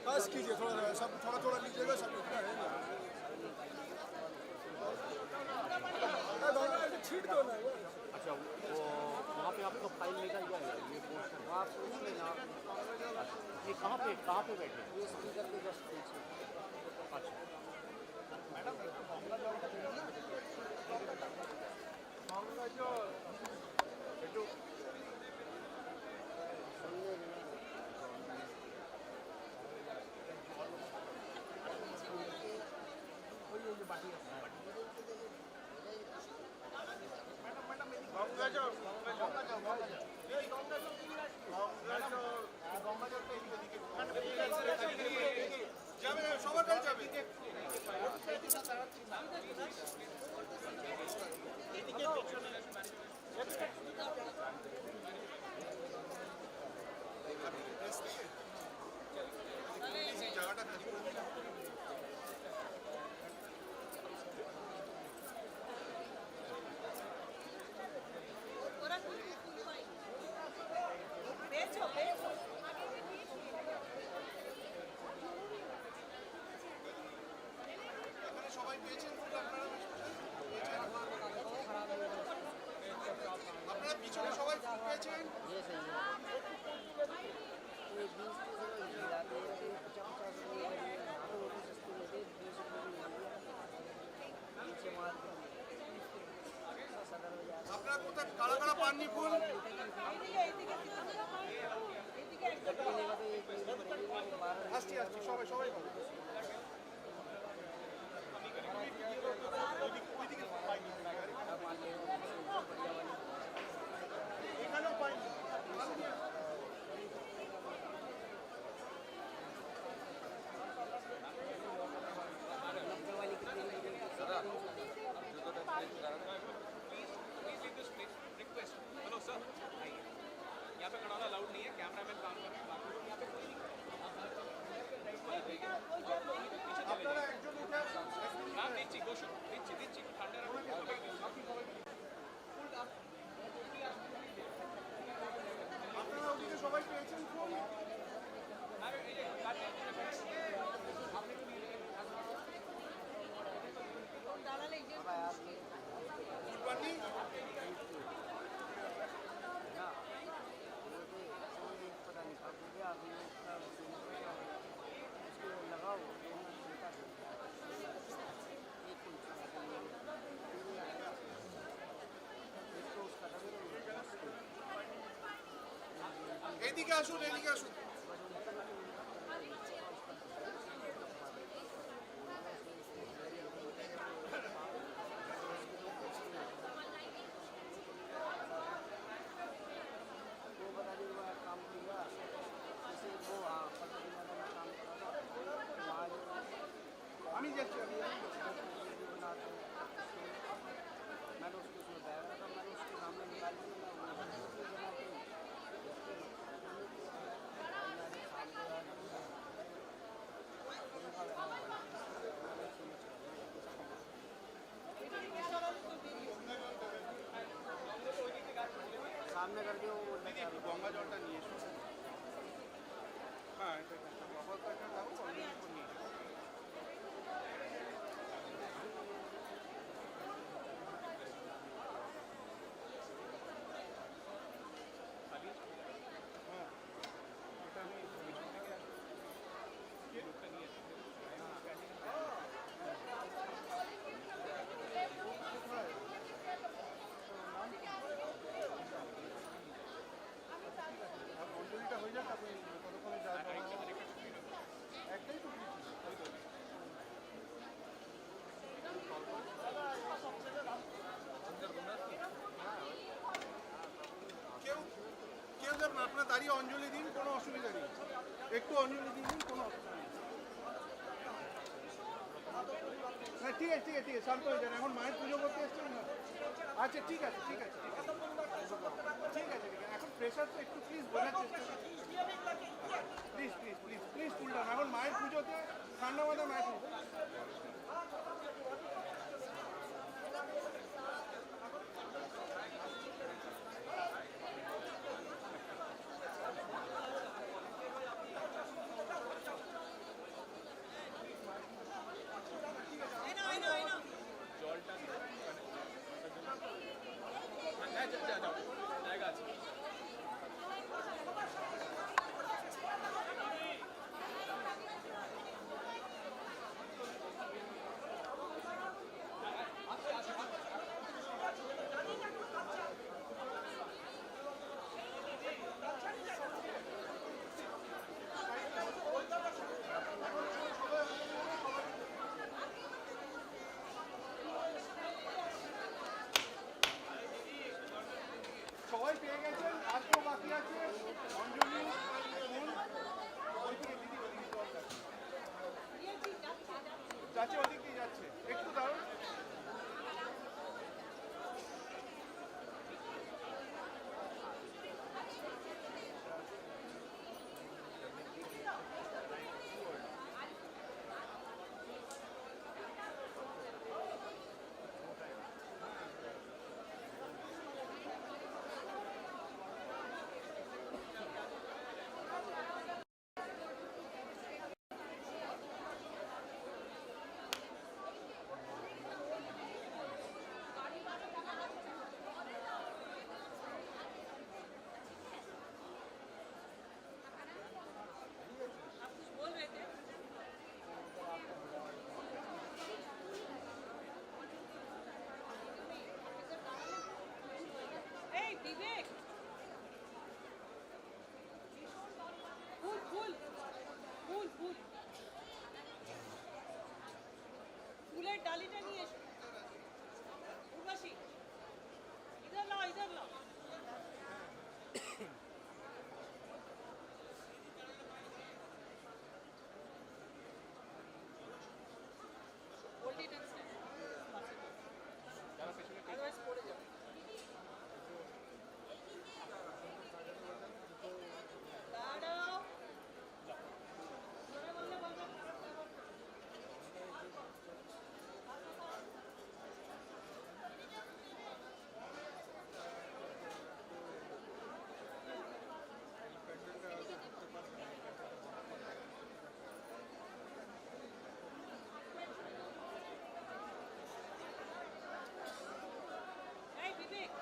पास कीजिए थोड़ा सब थोड़ा लीजिएगा सब इतना है ना छीट दो ना।
अच्छा वो वहाँ पे आपका फाइल निकल जाएगा ये पोर्शन आप उसमें ना ये कहाँ पे बैठे ये स्पीकर के जस्ट पीछे। अच्छा मैडम मामला जो
পানি ফুল আসছি আসছি সবাই সবাই পাবে এখানেও পাইনি
यहाँ पे खड़ा होना अलाउड नहीं है, कैमरामैन काम कर रहे हैं, बाकी लोग यहाँ पे कोई नहीं।
আপনারা একজন উঠে আসুন
हाँ दिच्छी गोशु दिच्छी ঠান্ডা রাখো
আপনারা ওদিকে সবাই পেয়েছেন ফুল ফুলবানি এদিকে আসুন এদিকে আসুন আমি যাচ্ছি
मैंने उसको उसमें बैग रखा मैंने उसके सामने निकाल दिया सामने करके वो
গঙ্গা জলটা নিয়ে এসো হ্যাঁ এটা বকলটা দাও অলরেডি করে নিয়ে অঞ্জলিটা হয়ে যাক আপনি কতক্ষণে যাবেন একটাই তো কেউ কেউ যাবেন আপনার দাঁড়িয়ে অঞ্জলি দিন কোনো অসুবিধা নেই একটু অঞ্জলি দিন কোনো অসুবিধা নেই হ্যাঁ ঠিক আছে ঠিক আছে ঠিক আছে শান্ত হয়ে যান এখন মায়ের পুজো করতে এসছেন না আচ্ছা ঠিক আছে ঠিক আছে ঠিক আছে ঠিক আছে এখন প্রেশার তো একটু প্লিজ বোঝার চেষ্টা করুন please please please please full down এখন মায়ের পুজোতে ঠান্ডা মাথা মায়ের পুজো সবাই পেয়ে গেছেন আর কেউ বাকি আছে অঞ্জলি ফুল ওইদিকে দিদি ওইদিকে জল যাচ্ছে ওদিক দিয়ে যাচ্ছে একটু দাঁড়ান
विवेक फूल फूल फूल फूल फूलेर डालीटा নিয়ে এসো উর্বশী इधर लाओ Hold it and stand. Otherwise পড়ে যাবে দাঁড়াও জোরে বললে বলবে এই বিবেক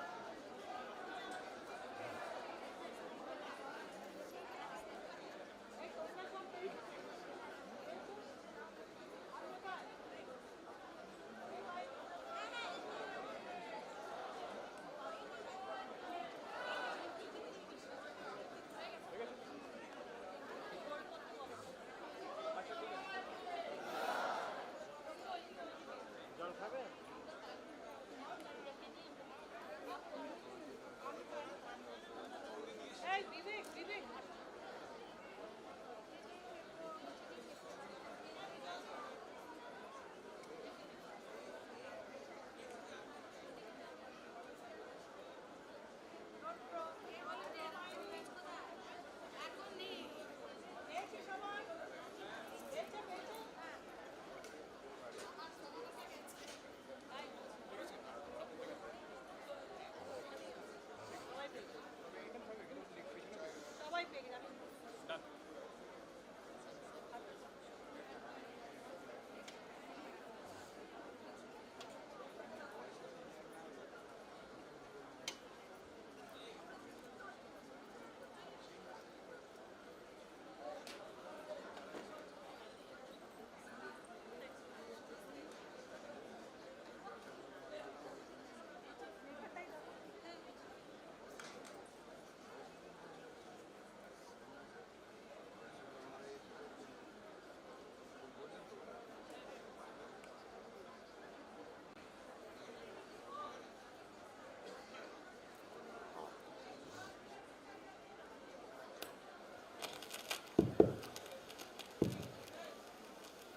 এই তোমরা সব
জল খাবে?
এই বিবেক বিবেক পেয়েছে সবাই পেয়েছে পেয়েছে সবাই পেয়ে যাবে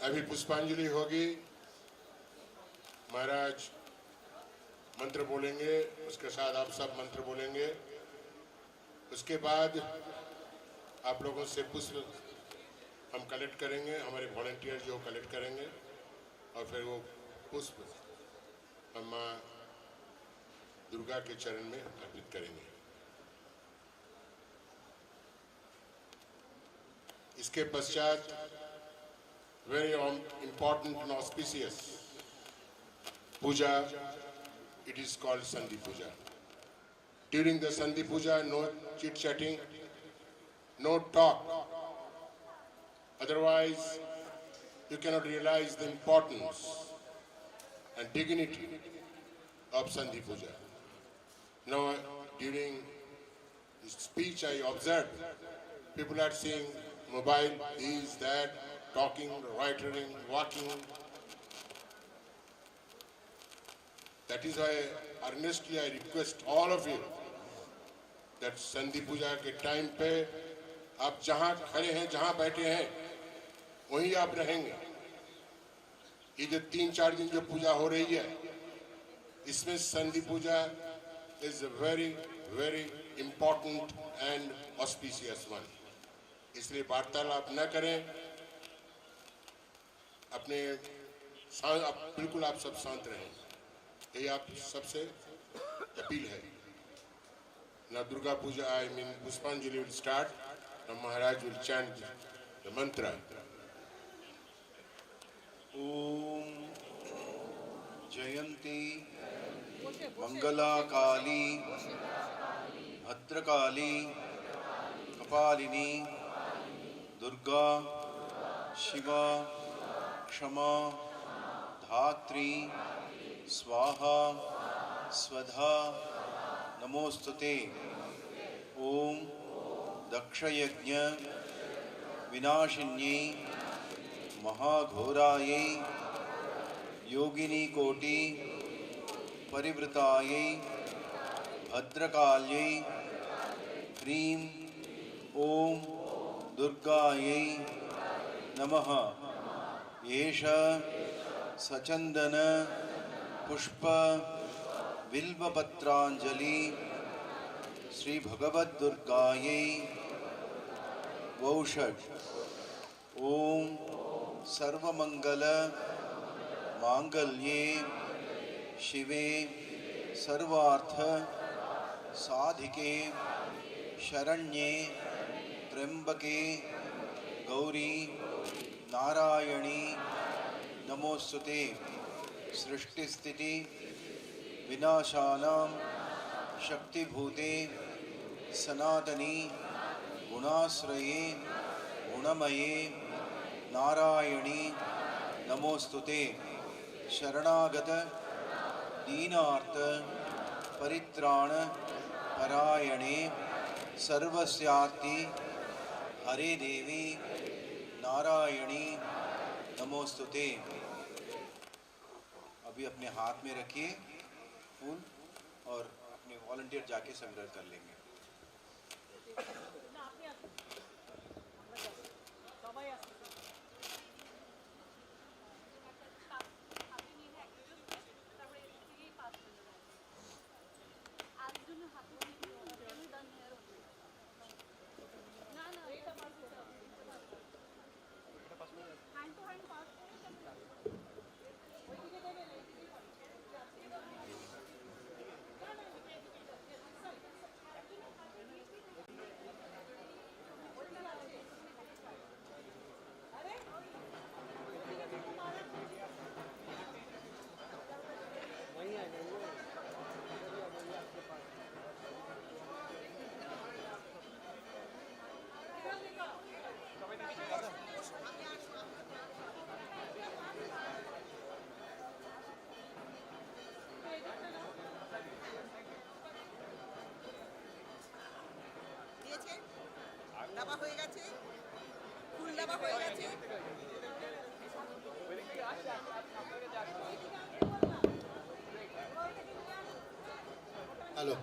अभी पुष्पांजलि होगी। महाराज मंत्र बोलेंगे, उसके साथ आप सब मंत्र बोलेंगे। उसके बाद आप लोगों से पुष्प हम कलेक्ट करेंगे, हमारे वॉलंटियर जो कलेक्ट करेंगे और फिर वो पुष्प हम माँ दुर्गा के चरण में अर्पित करेंगे। इसके पश्चात very important and auspicious puja, it is called Sandhi Puja. During the Sandhi Puja, no chit-chatting, no talk. Otherwise, you cannot realize the importance and dignity of Sandhi Puja. Now, during this speech, I observed people are saying mobile, this, that, talking, writing, walking. That is why earnestly I request all of you that Sandhi Puja के time पे आप जहाँ खड़े हैं, जहाँ बैठे हैं, वहीं आप रहेंगे। ये जो 3-4 दिन जो पूजा हो रही है, इसमें Sandhi Puja is a very, very important and auspicious one. इसलिए वार्तालाप न करें, अपने बिल्कुल आप सब शांत रहें, यही आप सबसे अपील है। Now Durga Puja, I mean Pushpanjali will start. Now Maharaj will chant the mantra.
Om Jayanti Mangala Kali Bhadrakali Kapalini Durga Shiva Kshama Dhatri Swaha Swadha नमोस्तुते। ओम दक्षयज्ञ विनाशिन्यै महाघोरायै योगिनी कोटि परिवृतायै भद्रकाल्यै ह्रीं ओम दुर्गायै नमः। एष सचंदन पुष्प बिल्वपत्रांजलि श्री भगवद दुर्गायै वौषट। ओम सर्वमंगल मांगल्ये शिवे सर्वार्थ साधिके शरण्ये त्र्यंबके गौरी नारायणी नमोस्तुते। सृष्टि स्थिति विनाशानां शक्तिभूते सनातनी गुणाश्रये गुणमये नारायणी नमोस्तुते। शरणागत दीनार्थ परित्राण परायणे सर्वस्यार्ति हरे देवी नारायणी नमोस्तुते। अभी अपने हाथ में रखिए फूल और अपने वॉलंटियर जाके संग्रह कर लेंगे।
দাবা হয়ে গেছে, ফুল দাবা হয়ে গেছে।
हेलो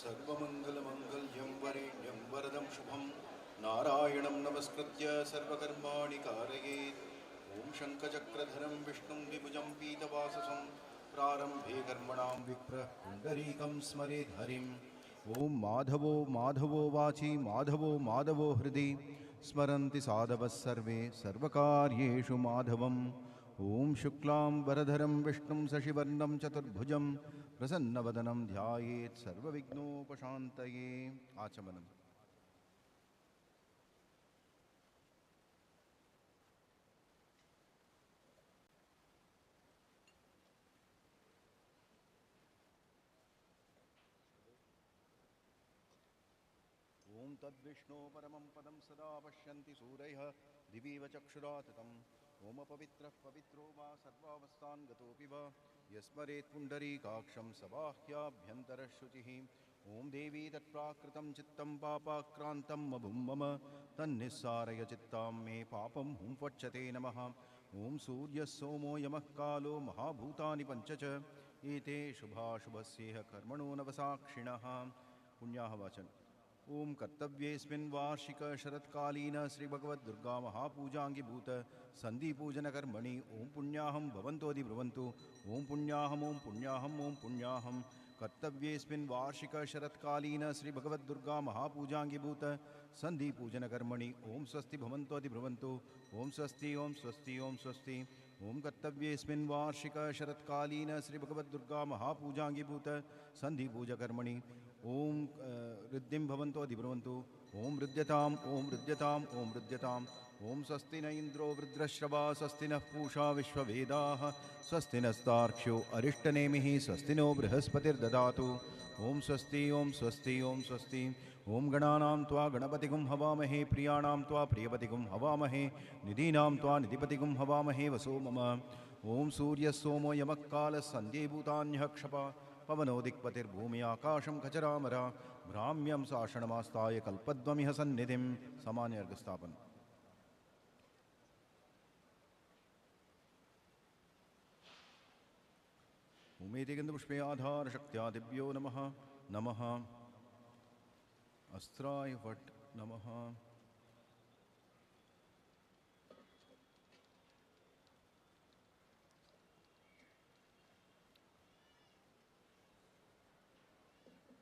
सर्वमङ्गलमङ्गल्यं वरेण्यं वरदं शुभं नारायणं नमस्कृत्य सर्वकर्माणि कारयेत् ॐ शङ्खचक्रधरं विष्णुं द्विभुजं पीतवाससं प्रारम्भे कर्मणां विप्र पुण्डरीकं स्मरेद् हरिम् ॐ माधवो माधवो वाचि माधवो माधवो हृदि स्मरन्ति साधवः सर्वे सर्वकार्येषु माधवम् ॐ शुक्लां वरधरं विष्णुं शशिवर्णं चतुर्भुजं प्रसन्नवदनं ध्यायेत् सर्वविघ्नोपशान्तये आचमनम् ॐ तद्विष्णो परमं पदं सदा पश्यन्ति सूरयः दिवीव चक्षुराततम् ओमपवित्रः पवित्रो वा सर्वावस्थान् गतोऽपि वा यस्मरेत् पुण्डरीकाक्षं सबाह्याभ्यन्तरः शुचिः ॐ देवी तत्प्राकृतं चित्तं पापाक्रान्तं मभुं मम तन्निस्सारय चित्तां मे पापं हुंफट्चते नमः ॐ सूर्यः सोमो यमः कालो महाभूतानि पञ्च च एते शुभाशुभस्येह कर्मणो नवसाक्षिणः पुण्याः वाचन ओम कर्तव्येस्मिन् वार्षिक शरत्कालीन श्री भगवद दुर्गा महापूजांगीभूत संधि पूजन कर्मणि ओम पुण्याहं भवन्तोऽधि ब्रुवन्तु ओम पुण्याहं कर्तव्येस्मिन् वार्षिक शरत्कालीन श्री भगवद दुर्गा महापूजांगीभूत संधि पूजन कर्मणि ओम स्वस्ति भवन्तोऽधि ब्रुवन्तु ओम स्वस्ति ओम स्वस्ति ओम स्वस्ति ओम कर्तव्येस्मिन् वार्षिक शरत्कालीन श्री भगवद दुर्गा महापूजांगीभूत संधि पूजा कर्मणि ओम ऋद्धिं भवन्तो अधिब्रुवन्तु ओम ऋद्यताम् ओम ऋद्यताम् ओम ऋद्यताम् ओम स्वस्ति न इंद्रो वृद्रश्रवा स्वस्ति नः पूषा विश्ववेदाः स्वस्ति नस्तार्क्ष्यो अरिष्टनेमिः स्वस्ति नो बृहस्पतिर्ददातु ओम स्वस्ति ओम स्वस्ति ओम स्वस्ति ओम गणानां त्वा गणपतिगुं हवामहे प्रियाणां त्वा प्रियपतिगुं हवामहे निधीनां त्वा निधिपतिगुं हवामहे वसो मम ओम सूर्यः सोमो यमः कालः सन्ध्येभूतान्यः क्षपा पवनो दिक्पतिर्भूमि आकाशं खचरामरा भ्राम्यं साषणमास्ताय कल्पद्वमिह सन्निधिं सामान्यर्घस्थापन उमेति गन्धपुष्पे आधार शक्त्यादिभ्यो नमः नमः अस्त्राय वट नमः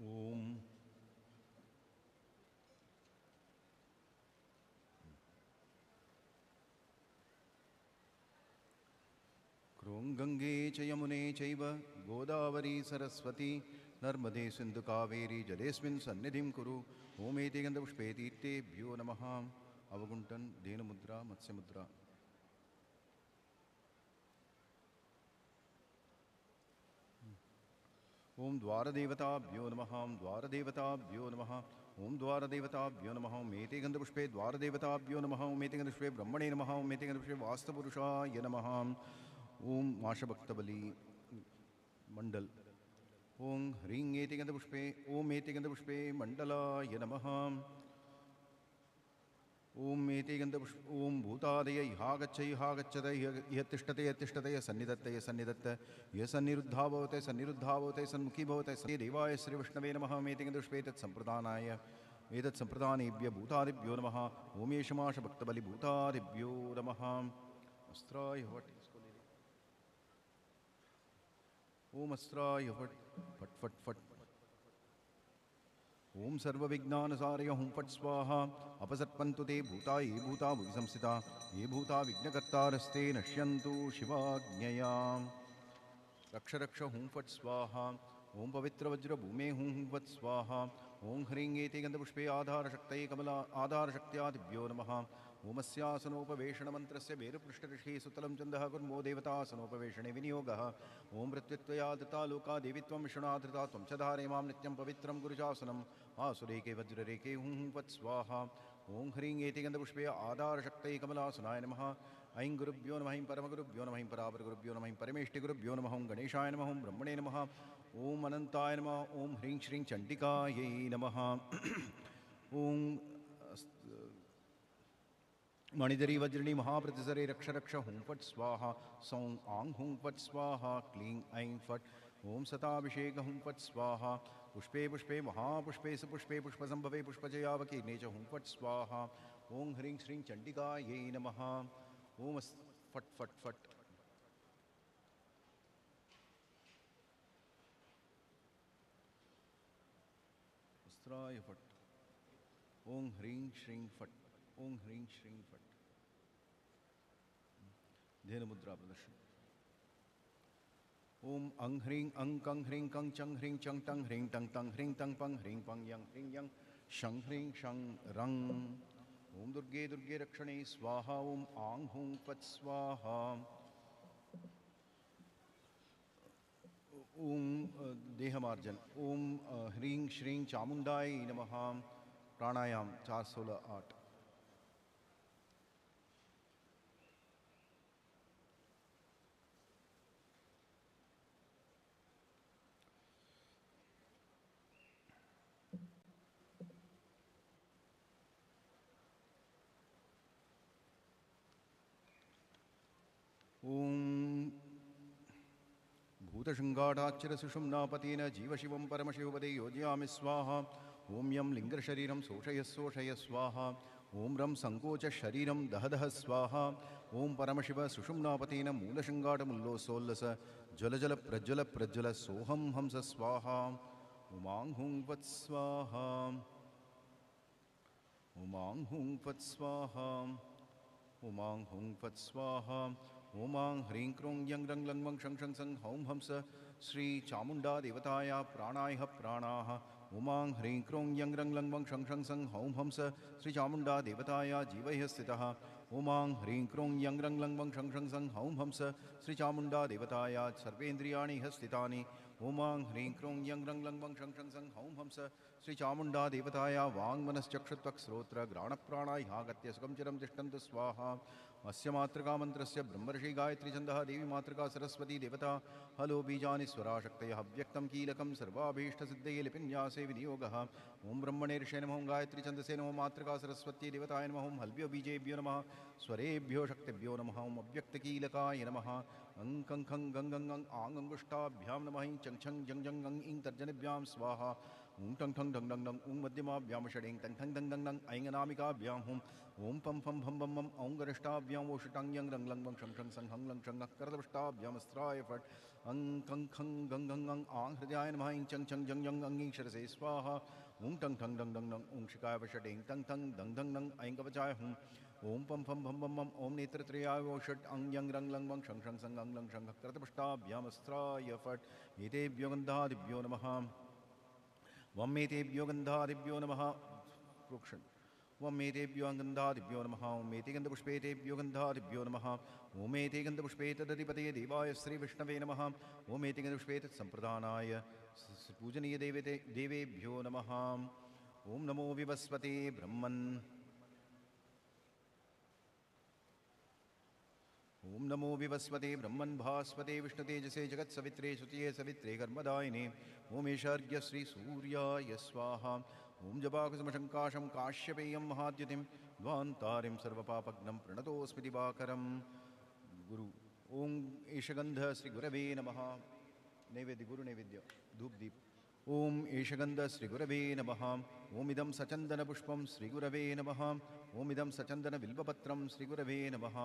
ओम क्रों गंगे च यमुने चैव गोदावरी सरस्वती नर्मदे सिंधु कावेरी जलेस्मिन् सन्निधिं कुरु ओमेति गन्धपुष्पे तीर्थेभ्यो नमः अवगुण्ठन धेनुमुद्रा मत्स्यमुद्रा ओम द्वारदेवताभ्यो नमः ओम द्वारदेवताभ्यो नमः ओम द्वारदेवताभ्यो नमः ओमेति गन्धपुष्पे द्वारदेवताभ्यो नमः ओमेति गन्धपुष्पे ब्रह्मणे नमः ओमेति गन्धपुष्पे वास्तुपुरुषाय नमः ओम माशभक्तबली मंडल ओम ह्रीं एति गन्धपुष्पे ओम एति गन्धपुष्पे मंडलाय नमः ओम एति गन्धपुष्प ओम भूतादय इहागच्छत यः तिष्ठते यः सन्निधत्ते यः सन्निधत्त यः सन्निरुद्धा भवते सन्मुखी भवते स देवाय श्रीविष्णवे नमः एति गन्धपुष्पे तत्सम्प्रदानाय एतत्सम्प्रदानेभ्यः भूतादिभ्यो नमः ओम एषमाश भक्तबलि भूतादिभ्यो नमः अस्त्राय वट इसको ले ओम अस्त्राय फट फट फट फट। ओम सर्वविघ्नानसारय हुं फट स्वाहा। अपसर्पन्तु ते भूता ये भूता भुवि संस्थिता ये भूता विघ्नकर्तारस्ते नश्यन्तु शिवाज्ञया। रक्ष रक्ष हुं फट स्वाहा। ओम पवित्र वज्र भूमे हुं फट स्वाहा। ओम ह्रीं एति गन्धपुष्पे आधारशक्तये कमला आधारशक्त्यादिभ्यो नमः। ओमस्यासनोपवेशण मंत्रस्य वेरुपृष्ठऋषि सुतलं चन्दः कुर्मो देवतासनोपवेशणे विनियोगः। ओम प्रत्युत्वया दत्ता लोका देवित्वं विष्णुनाधृता त्वं च धारे मां नित्यं पवित्रं गुरुशासनम् आसुरेके वज्ररेके हुं फट् स्वाहा। ओम ह्रीं एति गन्धपुष्पे आधारशक्तये कमलासनाय नमः। ऐं गुरुभ्यो नमः। ऐं परमगुरुभ्यो नमः। ऐं परापरगुरुभ्यो नमः। ऐं परमेष्टिगुरुभ्यो नमः। ओं गणेशाय नमः। ओं ब्रह्मणे नमः। ओम अनंताय नमः। ओम ह्रीं श्रीं चण्डिकायै नमः। ओम मणिधरी वज्रिणी महाप्रतिसरे रक्ष रक्ष हुं फट् स्वाहा। सौं आं हुं फट् स्वाहा। क्लीं ऐं फट्। ओम सताभिषेक हुं फट् स्वाहा। पुष्पे पुष्पे महापुष्पे सुपुष्पे पुष्पसंभवे पुष्पजयावकीर्णे च हुं फट् स्वाहा। ओं ह्रीं श्रीं चण्डिकायै नमः। ओम फट् फट् फट्। अस्त्राय फट्। ओं ह्रीं श्रीं फट्। ओं ह्रीं श्रीं फट्। धेनु मुद्रा प्रदर्शन। ओम अं ह्रीं अं कं ह्रीं कं चं ह्रीं चं टं ह्रीं टं तं ह्रीं टं पं ह्रीं पं यं ह्रीं यं शं ह्रीं शं रं। ओम दुर्गे दुर्गे रक्षणे स्वाहा। ओम आं हुं फट् स्वाहा। ओम देहमार्जन। ओम ह्रीं श्रीं चामुण्डाय नमः। प्राणायाम 4 16 8। ओम भूतशृङ्गाढाच्चरसुषुम्नापतेन जीवशिवं परमशिवपदे योजयामि स्वाहा। ओम यं लिङ्गशरीरं शोषय स्वाहा। ओम रं सङ्कोचशरीरं दह दह स्वाहा। ओम परमशिव सुषुम्नापतेन मूलशृङ्गाढमुल्लोसोल्लस ज्वल प्रज्वल प्रज्वल सोहं हंस स्वाहा। उमां हुं फट् स्वाहा। उमां हुं फट् स्वाहा। उमां हुं फट् स्वाहा। ओमां ह्रीं क्रों यं रं लं वं शं शं सं हौं हंस श्री चामुण्डा देवताय प्राणाय प्राणाः। ओमां ह्रीं क्रों यं रं लं वं शं शं सं हौं हंस श्री चामुण्डा देवताय जीवैः स्थितः। ओमां ह्रीं क्रों यं रं लं वं शं शं सं हौं हंस श्री चामुण्डा देवताय सर्वेन्द्रियाणि स्थितानि। ओमां ह्रीं क्रों यं रं लं वं शं शं सं हौं हंस श्री चामुण्डा देवताय वाङ्मनश्चक्षुत्वक्स्रोत्र घ्राणप्राणायागत्य सुखं चिरं तिष्ठन्तु स्वाहा। अस्य मातृका मंत्रस्य ब्रह्मर्षि गायत्री छन्दः देवी मातृका सरस्वती देवता हलो बीजानि स्वराशक्तयः अव्यक्तं कीलकं सर्वाभीष्टसिद्धये लिपिन्यासे विनियोगः। ओम ब्रह्मणे ऋषये नमः। ओम गायत्री छन्दसे नमः। मातृका सरस्वती देवताय नमः। ओम हल्भ्यो बीजेभ्यो नमः। स्वरेभ्यो शक्तिभ्यो नमः। ओम अव्यक्तकीलकाय नमः। अं कं खं गं गं गं आं अंगुष्ठाभ्यां नमः। हीं चं छं जं जं गं ईं तर्जनिभ्यां स्वाहा। ऊं टं ठं डं डं डं ऊं मध्यमाभ्यां षडें टं ठं डं डं डं ऐं अनामिकाभ्यां हुं। ओम पं फं भं बं बं औं गरिष्ठाभ्यां ओषटं यं रं लं वं शं शं सं हं लं शं करदपृष्ठाभ्यां अस्त्राय फट्। अं कं खं गं गं गं आं हृदयाय नमः। ईं चं छं जं जं अं ईं शिरसे स्वाहा। ऊं टं ठं डं डं डं ऊं शिकाय वषडें टं ठं डं डं डं ऐं कवचाय हुं। ओम पं फं भं बं बं ओम नेत्रत्रयाय ओषट् अं यं रं लं वं शं शं सं अं लं शं करदपृष्ठाभ्यां अस्त्राय फट्। एतेभ्यो गन्धादिभ्यो नमः। वमेतेभ्यो गन्धादिभ्यो नमः। प्रोक्षण। वमेतेभ्यो गन्धादिभ्यो नमः। ओमेते गन्धपुष्पेतेभ्यो गन्धादिभ्यो नमः। ओमेते गन्धपुष्पे तदधिपतये देवाय श्रीविष्णवे नमः। ओमेते गन्धपुष्पे तत्सम्प्रदानाय पूजनीय देवेभ्यो नमः। ओम नमो विवस्वते ब्रह्मन्। ओम नमो विवस्वते ब्रह्मन् भास्वते विष्णुतेजसे जगत्सवित्रे सुतिये सवित्रे कर्मदायिने। ओमेशार्घ्य श्री सूर्याय स्वाहा। ओम जपाकुसुमशङ्काशं काश्यपेयं महाद्युतिं ध्वान्तारिं सर्वपापघ्नं प्रणतोऽस्मि दिवाकरं गुरु। ओम ईशगंध श्री गुरवे नमः। नैवेद्य गुरु नैवेद्य धूप दीप। ओम ईशगंध श्री गुरवे नमः। ओम इदं सचन्दनपुष्पं श्री गुरवे नमः। ओम इदं सचन्दनबिल्वपत्रं श्री गुरवे नमः।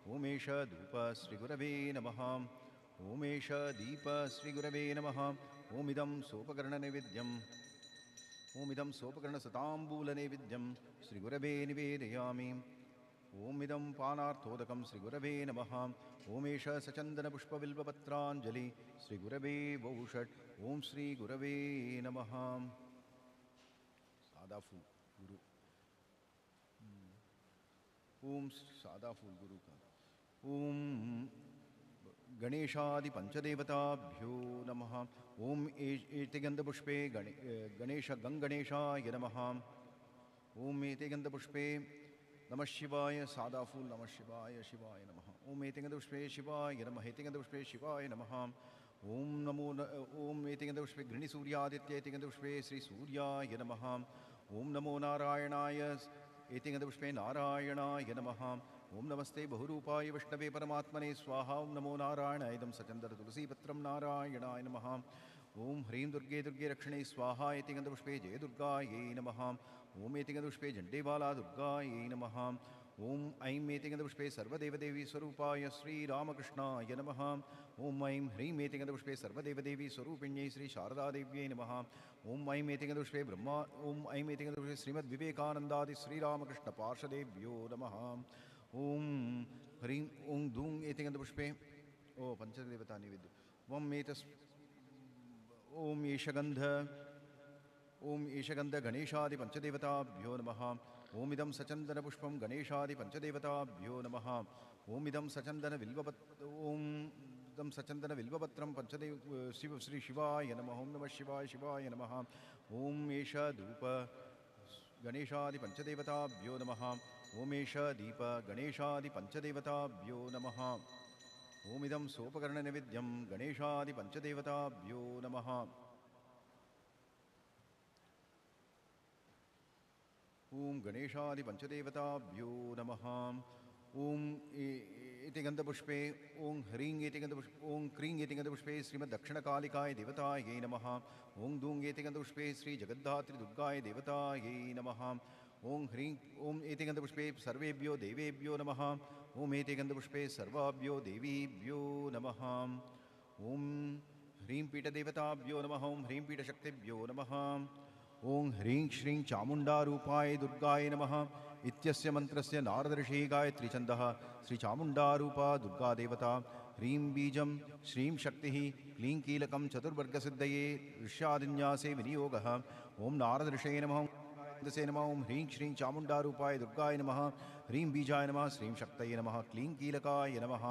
ओम एष धूप श्री गुरवे नमः। ओमेश दीप श्रीगुरवे नमः। ओमिदं सोपकर्णनैवेद्यम् ओमिदं सोपकर्णसताम्बूलनैवेद्यं श्रीगुरवे निवेदयामि। ओमिदं पानार्थोदकं श्रीगुरवे नमः। ओमेश सचन्दनपुष्पबिल्वपत्राञ्जलि श्रीगुरवे वौषट्। ओम श्रीगुरवे नमः। सादा फूल गुरु। ओम सादा फूल गुरु का। ओम गणेशादि पंचदेवताभ्यो नमः। ओम एते गंधपुष्पे गणेशाय नमः। ओम एते गंधपुष्पे नमः शिवाय सादा फूल नमः शिवाय शिवाय नमः। ओम एते गंधपुष्पे शिवाय नमः। एते गंधपुष्पे शिवाय नमः। ओम नमो ओम एते गंधपुष्पे गृणिसूर्यादित्य एते गंधपुष्पे श्री सूर्याय नमः। ओम नमो नारायणाय एते गंधपुष्पे नारायणाय नमः। ओम नमस्ते बहुरूपाय विष्णवे परमात्मने स्वाहा। ओम नमो नारायणाय इदं सचंदर तुलसीपत्रं नारायणाय नमः। ओम ह्रीं दुर्गे दुर्गे रक्षणे स्वाहा। एते गंधपुष्पे जय दुर्गायै नमः। ओम एते गंधपुष्पे झण्डेबाला दुर्गायै नमः। ओम ऐं एते गंधपुष्पे सर्वदेवदेवी स्वरूपाय श्रीरामकृष्णाय नमः। ओम ऐं ह्रीं एते गंधपुष्पे सर्वदेवदेवी स्वरूपिण्यै श्री शारदादेव्यै नमः। ओम ऐं एते गंधपुष्पे ब्रह्मा ओम ऐं एते गंधपुष्पे श्रीमद्विवेकानन्दादि श्रीरामकृष्णपार्षदेभ्यो नमः। ओम ह्रीं ओं धूं एते गंधपुष्पे ओ पंचदेवता निवेद्य। ओम एषगंध गणेशादि पंचदेवताभ्यो नमः। ओम इदं सचन्दनपुष्पं गणेशादि पंचदेवताभ्यो नमः। ओम इदं सचन्दनविल्वपत्रं शिव श्री शिवाय नमः। ओम नमः शिवाय शिवाय नमः। ओम एष धूप गणेशादि पंचदेवताभ्यो नमः। ओम एष दीप गणेशादि पंचदेवताभ्यो नमः। ओम इदं सोपकर्णनैवेद्यं गणेशादि पंचदेवताभ्यो नमः। ओम गणेशादि पंचदेवताभ्यो नमः। ओम इति गंधपुष्पे ओं ह्रीं इति गंधपुष्पे ओं क्रीं इति गंधपुष्पे श्रीमद्दक्षिणकालिकाय देवतायै नमः। ओं दूं इति गंधपुष्पे श्री जगद्धात्री दुर्गाय देवतायै नमः। ओं ह्रीं ओं इति गंधपुष्पे सर्वेभ्यो देवेभ्यो नमः। ओम एते गंधपुष्पे सर्वाभ्यो देवीभ्यो नमः। ओम ह्रीं पीठदेवताभ्यो नमः। ओम ह्रीं पीठशक्तिभ्यो नमः। ओं ह्रीं श्रीं चामुण्डारूपाय दुर्गाय नमः इत्यस्य मन्त्रस्य नारदऋषिः गायत्री छन्दः श्री चामुण्डारूपा दुर्गा देवता। ह्रीं बीजं श्रीं शक्तिः क्लीं कीलकं चतुर्वर्गसिद्धये ऋष्यादिन्यासे विनियोगः। ओं नारदऋषये नमः। से नमः। ओं ह्रीं श्रीं चामुण्डारूपाय दुर्गाय नमः। ह्रीं बीजाय नमः। श्रीं शक्तये नमः। क्लीं कीलकाय नमः।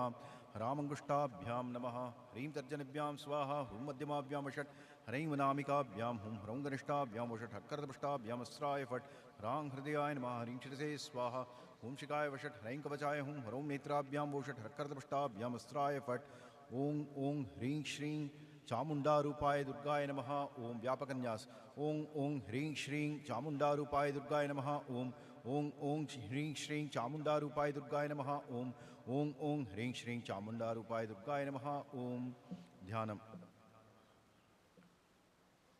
ह्रामङ्गुष्ठाभ्यां नमः। ह्रीं तर्जनिभ्यां स्वाहा। हुं मध्यमाभ्यां वषट्। ह्रैं वनामिकाभ्यां हुं ह्रौं गनिष्ठाभ्यां वषट्। हक्करदपुष्टाभ्यां अस्राय फट्। ह्रां हृदयाय नमः। ह्रीं शिरसे स्वाहा। हुं शिखाय वषट्। ह्रैं कवचाय हुं ह्रौं नेत्राभ्यां वषट्। हक्करदपुष्टाभ्यां अस्राय फट्। ओं ओं ह्रीं श्रीं चामुण्डारूपाय दुर्गाय नमः। ओं व्यापकन्यास। ओं ओं ह्रीं श्रीं चामुण्डारूपाय दुर्गाय नमः। ओं ओं ओं ह्रीं श्रीं चामुण्डारूपाय दुर्गाय नमः। ओं ओं ओं ह्रीं श्रीं चामुण्डारूपाय दुर्गाय नमः। ओं ध्यानम्।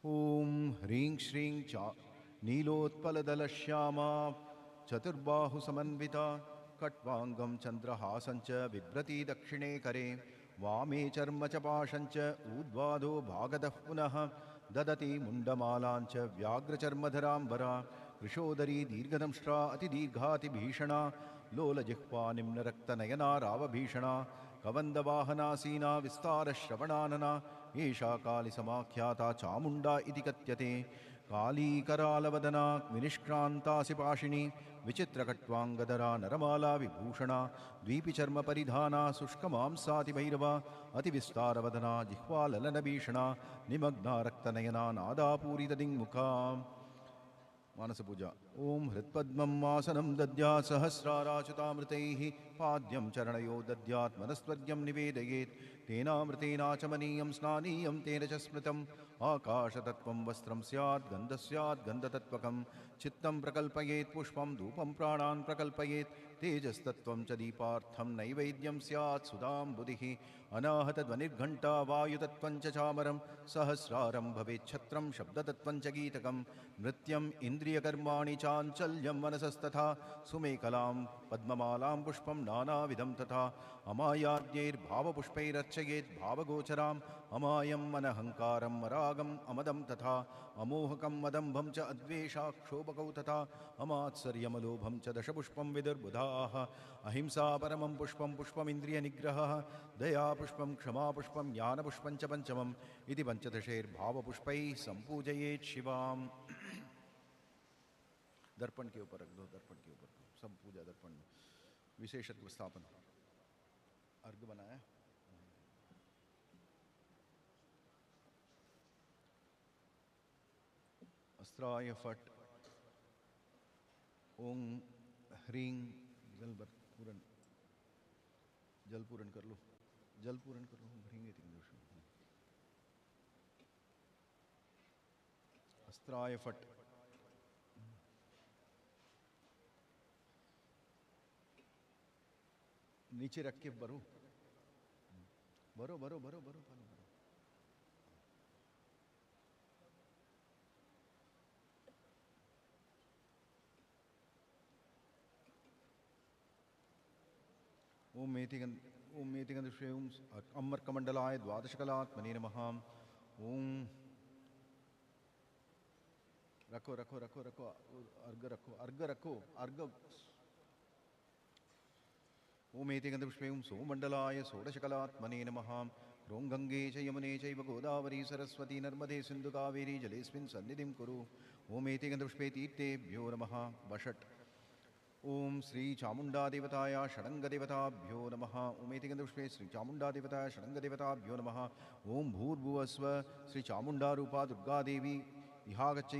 ओं ह्रीं श्रीं नीलोत्पलदलश्यामा चतुर्बाहुसमन्विता कट्वाङ्गं चन्द्रहासञ्च बिभ्रती दक्षिणे करे वामे चर्म च पाशञ्च ऊर्ध्वाधो भागतः पुनः ददति मुण्डमालाञ्च व्याघ्रचर्मधराम्बरा कृशोदरी दीर्घदंष्ट्रा अतिदीर्घातिभीषणा लोलजिह्वा निम्नरक्तनयना रावभीषणा कवन्दवाहनासीना विस्तारश्रवणानना एषा कालिसमाख्याता चामुण्डा इति कथ्यते। कालीकरालवदना विनिष्क्रान्तासिपाशिनी विचित्रकट्वाङ्गधरा नरमाला विभूषणा द्वीपिचर्मपरिधाना शुष्कमांसातिभैरवा अतिविस्तारवदना जिह्वाललनभीषणा निमग्ना रक्तनयना नादापूरितदिङ्मुखा। मानसपूजा। ओं हृत्पद्मं आसनं दद्यात् सहस्राराच्युतामृतैः पाद्यं चरणयो दद्यात् मनस्वर्ग्यं निवेदयेत् तेनामृतेनाचमनीयं स्नानीयं तेन च स्मृतम् आकाशतत्त्वं वस्त्रं स्यात् गन्धतत्त्वकं चित्तं प्रकल्पयेत् पुष्पं धूपं प्राणान् प्रकल्पयेत् तेजस्तत्त्वं च दीपार्थं नैवेद्यं स्यात् सुधां बुधिः अनाहतध्वनिर्घण्टा वायुतत्त्वं च चामरं सहस्रारं भवेत् छत्रं शब्दतत्त्वं च गीतकं नृत्यम् इन्द्रियकर्माणि च चाञ्चल्यं मनसस्तथा सुमेकलां पद्ममालां पुष्पं नानाविधं तथा अमायाद्यैर्भावपुष्पैरर्चयेत् भावगोचराम् अमायं मनहङ्कारं मरागम् अमदं तथा अमोहकं मदम्भं च अद्वेषाक्षोभकौ तथा अमात्सर्यमलोभं च दशपुष्पं विदुर्बुधाः अहिंसा परमं पुष्पं पुष्पमिन्द्रियनिग्रहः दया पुष्पं क्षमा पुष्पं ज्ञानपुष्पं च पञ्चमम् इति पंचदशैर्भावपुष्पैः सम्पूजयेत् शिवाम्। दर्पण के ऊपर रख दो, दर्पण के ऊपर सब पूजा दर्पण में विशेषत्व स्थापन अर्घ बनाया। अस्त्राय फट ओम ह्रीं जल पूरण कर लो, जल पूरण कर लो। ह्रीं अस्त्राय फट नीचे रख के भरो भरो भरो भरो भरो भरो। ओम मेतिगंधे ओम अम्बरकमंडलाय द्वादशकलात्मने नमः। ओम रखो रखो रखो रखो अर्घ रखो अर्घ रखो अर्घ। ओम एतिगंधपुष्पे ओम सोममंडलाय षोडशकलात्मने नमः। ह्रों गंगे च यमुने चैव गोदावरी सरस्वती नर्मदे सिंधु कावेरी जलेस्मिन् सन्निधिं कुरु। ओम एतिगंधपुष्पे तीर्थेभ्यो नमः। वषट् ओम श्री चामुंडा देवताय षडंग देवताभ्यो नमः। ओम एतिगंधपुष्पे श्री चामुंडा देवताय षडंग देवताभ्यो नमः। ओम भूर्भुवस्व श्री चामुंडा रूपा दुर्गा देवी इहागच्छ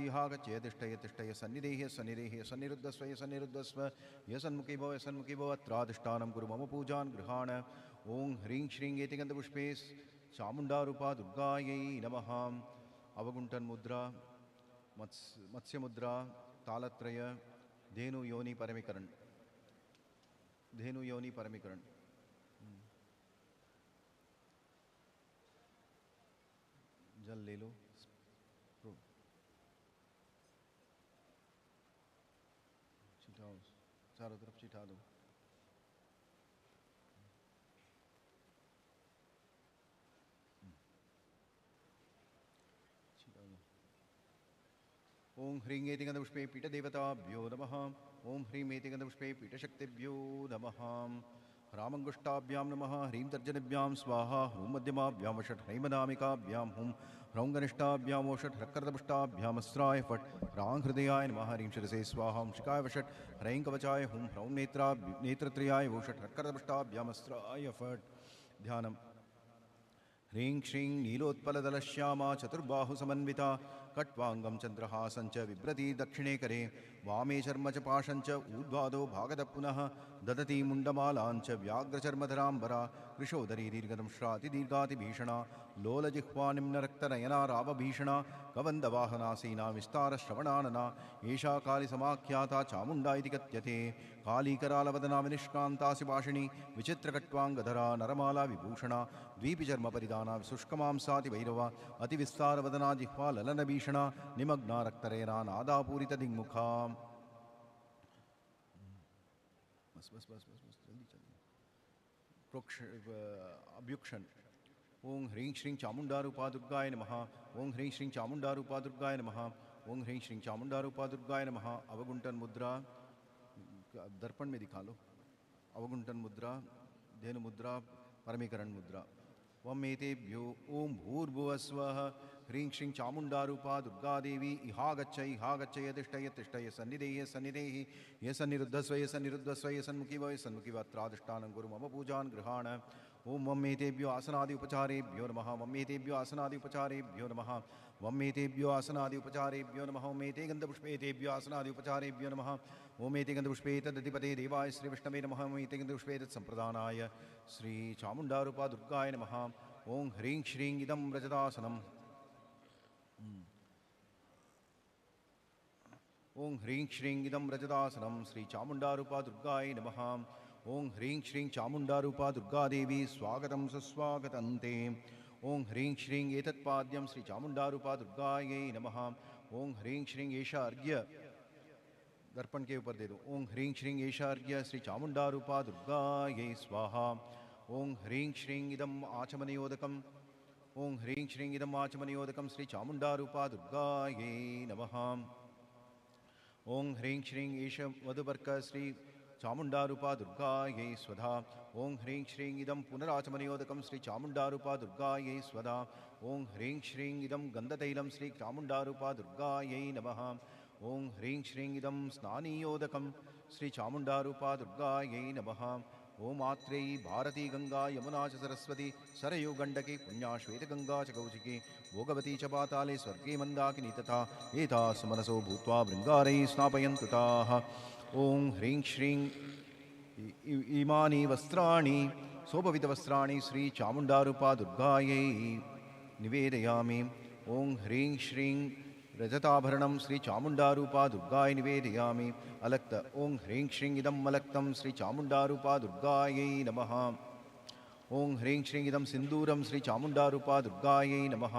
तिष्ठय तिष्ठय सन्निधेहि सन्निधेहि सन्निरुद्धस्व सन्निरुद्धस्व यसन्मुखी भव अत्राधिष्ठानं कुरु मम पूजां गृहाण। ओं ह्रीं श्रीं एतिगंधपुष्पे चामुंडा रूपा दुर्गायै नमः। अवगुंठन मुद्रा मत्स्य मुद्रा तालत्रय धेनु योनि परमीकरण धेनु योनि परमीकरण। जल ले लो छिटाओ चारों तरफ छिटा दो। ओं ह्रीं एतिगंधपुष्पे पीठदेवताभ्यो नमः। ओं ह्रीं एतिगंधपुष्पे पीठशक्तिभ्यो नमः। ह्रामंगुष्टाभ्यां नमः। ह्रीं तर्जनीभ्यां स्वाहा। ह्रूं मध्यमाभ्यां वषट् ह्रैमनामिकाभ्यां हुं ह्रौं गनिष्ठाभ्यां वषट् ह्रकृतपुष्टाभ्यामस्त्राय फट् ह्रां हृदयाय नमः। ह्रीं शिरसे स्वाहा। हुं शिखाय वषट् ह्रैं कवचाय हुं ह्रौं नेत्रत्रयाय वषट् ह्रकृतपुष्टाभ्यामस्त्राय फट्। ध्यानम् ह्रीं श्रीं नीलोत्पलदलश्यामा चतुर्बाहुसमन्विता कट्वांगं चंद्रहासं च बिभ्रती दक्षिणे करे वामे चर्म च पाशं च ऊर्ध्वाधो भागतः पुनः ददती मुण्डमालां च व्याघ्रचर्मधराम्बरा कृशोदरी दीर्घदंष्ट्रातिदीर्घातिभीषणा लोलजिह्वा निम्नरक्तनयना रावभीषणा कबन्धवाहनासीना विस्तारश्रवणानना एषा कालिसमाख्याता चामुण्डा इति कथ्यते। कालीकरालवदना विनिष्कान्तासि पाशिनी विचित्रकट्वाङ्गधरा नरमाला विभूषणा द्वीपिचर्मपरिधाना शुष्कमांसाति भैरवा अतिविस्तारवदना जिह्वा ललनभीषणा निमग्ना रक्तरेना नादापूरितदिङ्मुखा। बस बस बस बस बस जल्दी जल्दी। प्रोक्ष अभ्युक्षण ओं ह्रीं श्रीं चामुंडा रूपा दुर्गाय नमः। ओं ह्रीं श्रीं चामुंडा रूपा दुर्गाय नमः। ओं ह्रीं श्रीं चामुंडा रूपा दुर्गाय नमः। अवगुंठन मुद्रा दर्पण में दिखा लो। अवगुंठन मुद्रा धेनु मुद्रा परमीकरण मुद्रा। वम एतेभ्यो ओम भूर्भुवस्वः ह्रीं श्रीं चामुंडा रूपा दुर्गा देवी इहागच्छ तिष्ठय तिष्ठय सन्निधेहि सन्निधेहि सन्निरुद्धस्व सन्मुखी भव सन्मुखी अत्राधिष्ठानं कुरु मम पूजां गृहाण। ओम वम एतेभ्यो आसनादि उपचारेभ्यो नमः। वम एतेभ्यो आसनादि उपचारेभ्यो नमः। वम एतेभ्यो आसनादि उपचारेभ्यो नमः। ओम एते गन्धपुष्पेतेभ्यो आसनादि उपचारेभ्यो नमः। ओम एते गन्धपुष्पे तदधिपते देवाय श्री विष्णवे नमः। ओम एते गन्धपुष्पे तत्सम्प्रदानाय श्री चामुंडा रूपा दुर्गाय नमः। ओं ह्रीं श्रीं इदं व्रजदासनम् ओं ह्रीं श्रीं इदं व्रजदासनं श्री चामुंडा रूपा दुर्गाय नमः। ओं ह्रीं श्रीं चामुंडा रूपा दुर्गा देवी स्वागतं सुस्वागतं ते। ओं ह्रीं श्रीं एतत्पाद्यं श्री चामुंडा रूपा दुर्गायै नमः। ओं ह्रीं श्रीं एषा अर्घ्य दर्पण के ऊपर दे दो। ओं ह्रीं श्रीं एशार्घ्य श्री चामुंडा रूपा दुर्गायै स्वाहा। ओं ह्रीं श्रीं इदम् आचमनयोदकम्। ओं ह्रीं श्रीं इदम् आचमनयोदकं श्री चामुंडा रूपा दुर्गायै नमः। ओं ह्रीं श्रीं एष वधुवर्क श्री चामुंडा रूपा दुर्गायै स्वधा। ओं ह्रीं श्रीं इदं पुनराचमनयोदकं श्री चामुंडा रूपा दुर्गायै स्वधा। ओं ह्रीं श्रीं इदं गन्धतैलं श्री चामुंडा रूपा दुर्गायै नमः। ओं ह्रीं श्रीं इदं स्नानीयोदकं श्री चामुंडा रूपा दुर्गायै नमः। ओं मात्रेयी भारती गंगा यमुना च सरस्वती सरयू गंडकी पुण्या श्वेतगंगा च कौशिकी भोगवती च पाताले स्वर्गे मंदाकिनी तथा एतासु मनसो भूत्वा भृंगारैः स्नापयन्तु ताः। ओं ह्रीं श्रीं इमानि वस्त्राणि शोभवितवस्त्राणि श्री चामुंडारूपा दुर्गायै निवेदयामि। ओं ह्रीं श्रीं रजताभरणं श्री चामुंडारूपा दुर्गायै निवेदयामि। अलक्त ओं ह्रीं श्रीं इदम् अलक्तं श्री चामुंडारूपा दुर्गायै नमः। ओं ह्रीं श्रीं इदं सिन्दूरं श्री चामुंडारूपा दुर्गायै नमः।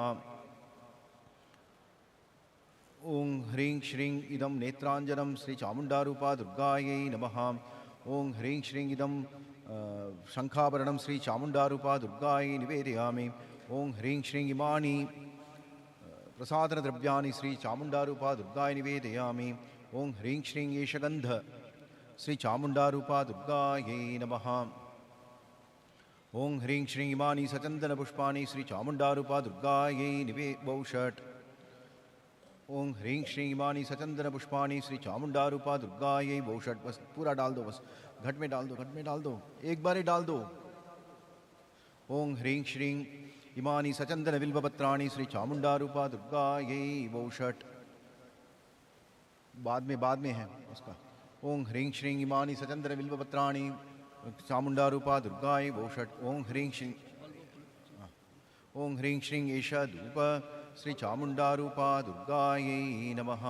ओं ह्रीं श्रीं इदं नेत्राञ्जनं श्री चामुंडारूपा दुर्गायै नमः। ओं ह्रीं श्रीं इदं शङ्खाभरणं श्री चामुंडारूपा दुर्गायै निवेदयामि। ओं ह्रीं श्रीं इमानि प्रसादनद्रव्याणि श्री चामुंडारूपा दुर्गायै निवेदयामि। ओं ह्रीं श्रीं एषगन्ध श्री चामुंडारूपा दुर्गायै नमः। ओं ह्रीं श्रीं इमानि सचन्दनपुष्पाणि श्री चामुंडारूपा दुर्गायै निवेदौषट्। ओं ह्रीं श्रीं इमानि सचन्दनपुष्पाणि श्री चामुंडारूपा दुर्गायै वौषट्। बस पूरा डाल दो, बस घट में डाल दो, घट में डाल दो, एक बार ही डाल दो। ओं ह्रीं श्रीं इमानि सचंदन बिल्वपत्राणि श्री चामुंडारूपा दुर्गायै वौषट्। बाद में है उसका। ओं ह्रीं श्रीं इमानि सचंदन बिल्वपत्राणि चामुंडारूपा दुर्गायै वौषट्। ओं ह्रीं श्रीं एष धूप श्री चामुंडारूपा दुर्गायै नमः।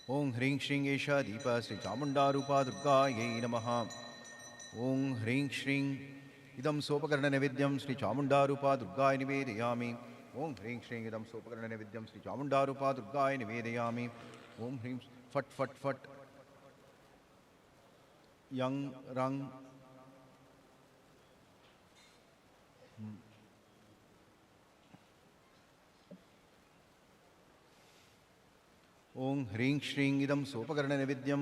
ओं ह्रीं श्रीं एष दीप श्री चामुंडारूपा दुर्गायै नमः। ओं ह्रीं श्रीं इदं सोपकरणनैवेद्यं श्री चामुंडारूपा दुर्गायै निवेदयामि। ओं ह्रीं श्रीं इदं सोपकरणनैवेद्यं श्री चामुंडारूपा दुर्गायै निवेदयामि। ओं ह्रीं फट् फट् फट् यं रं ओं ह्रीं श्रीं इदं सोपकरणनैवेद्यं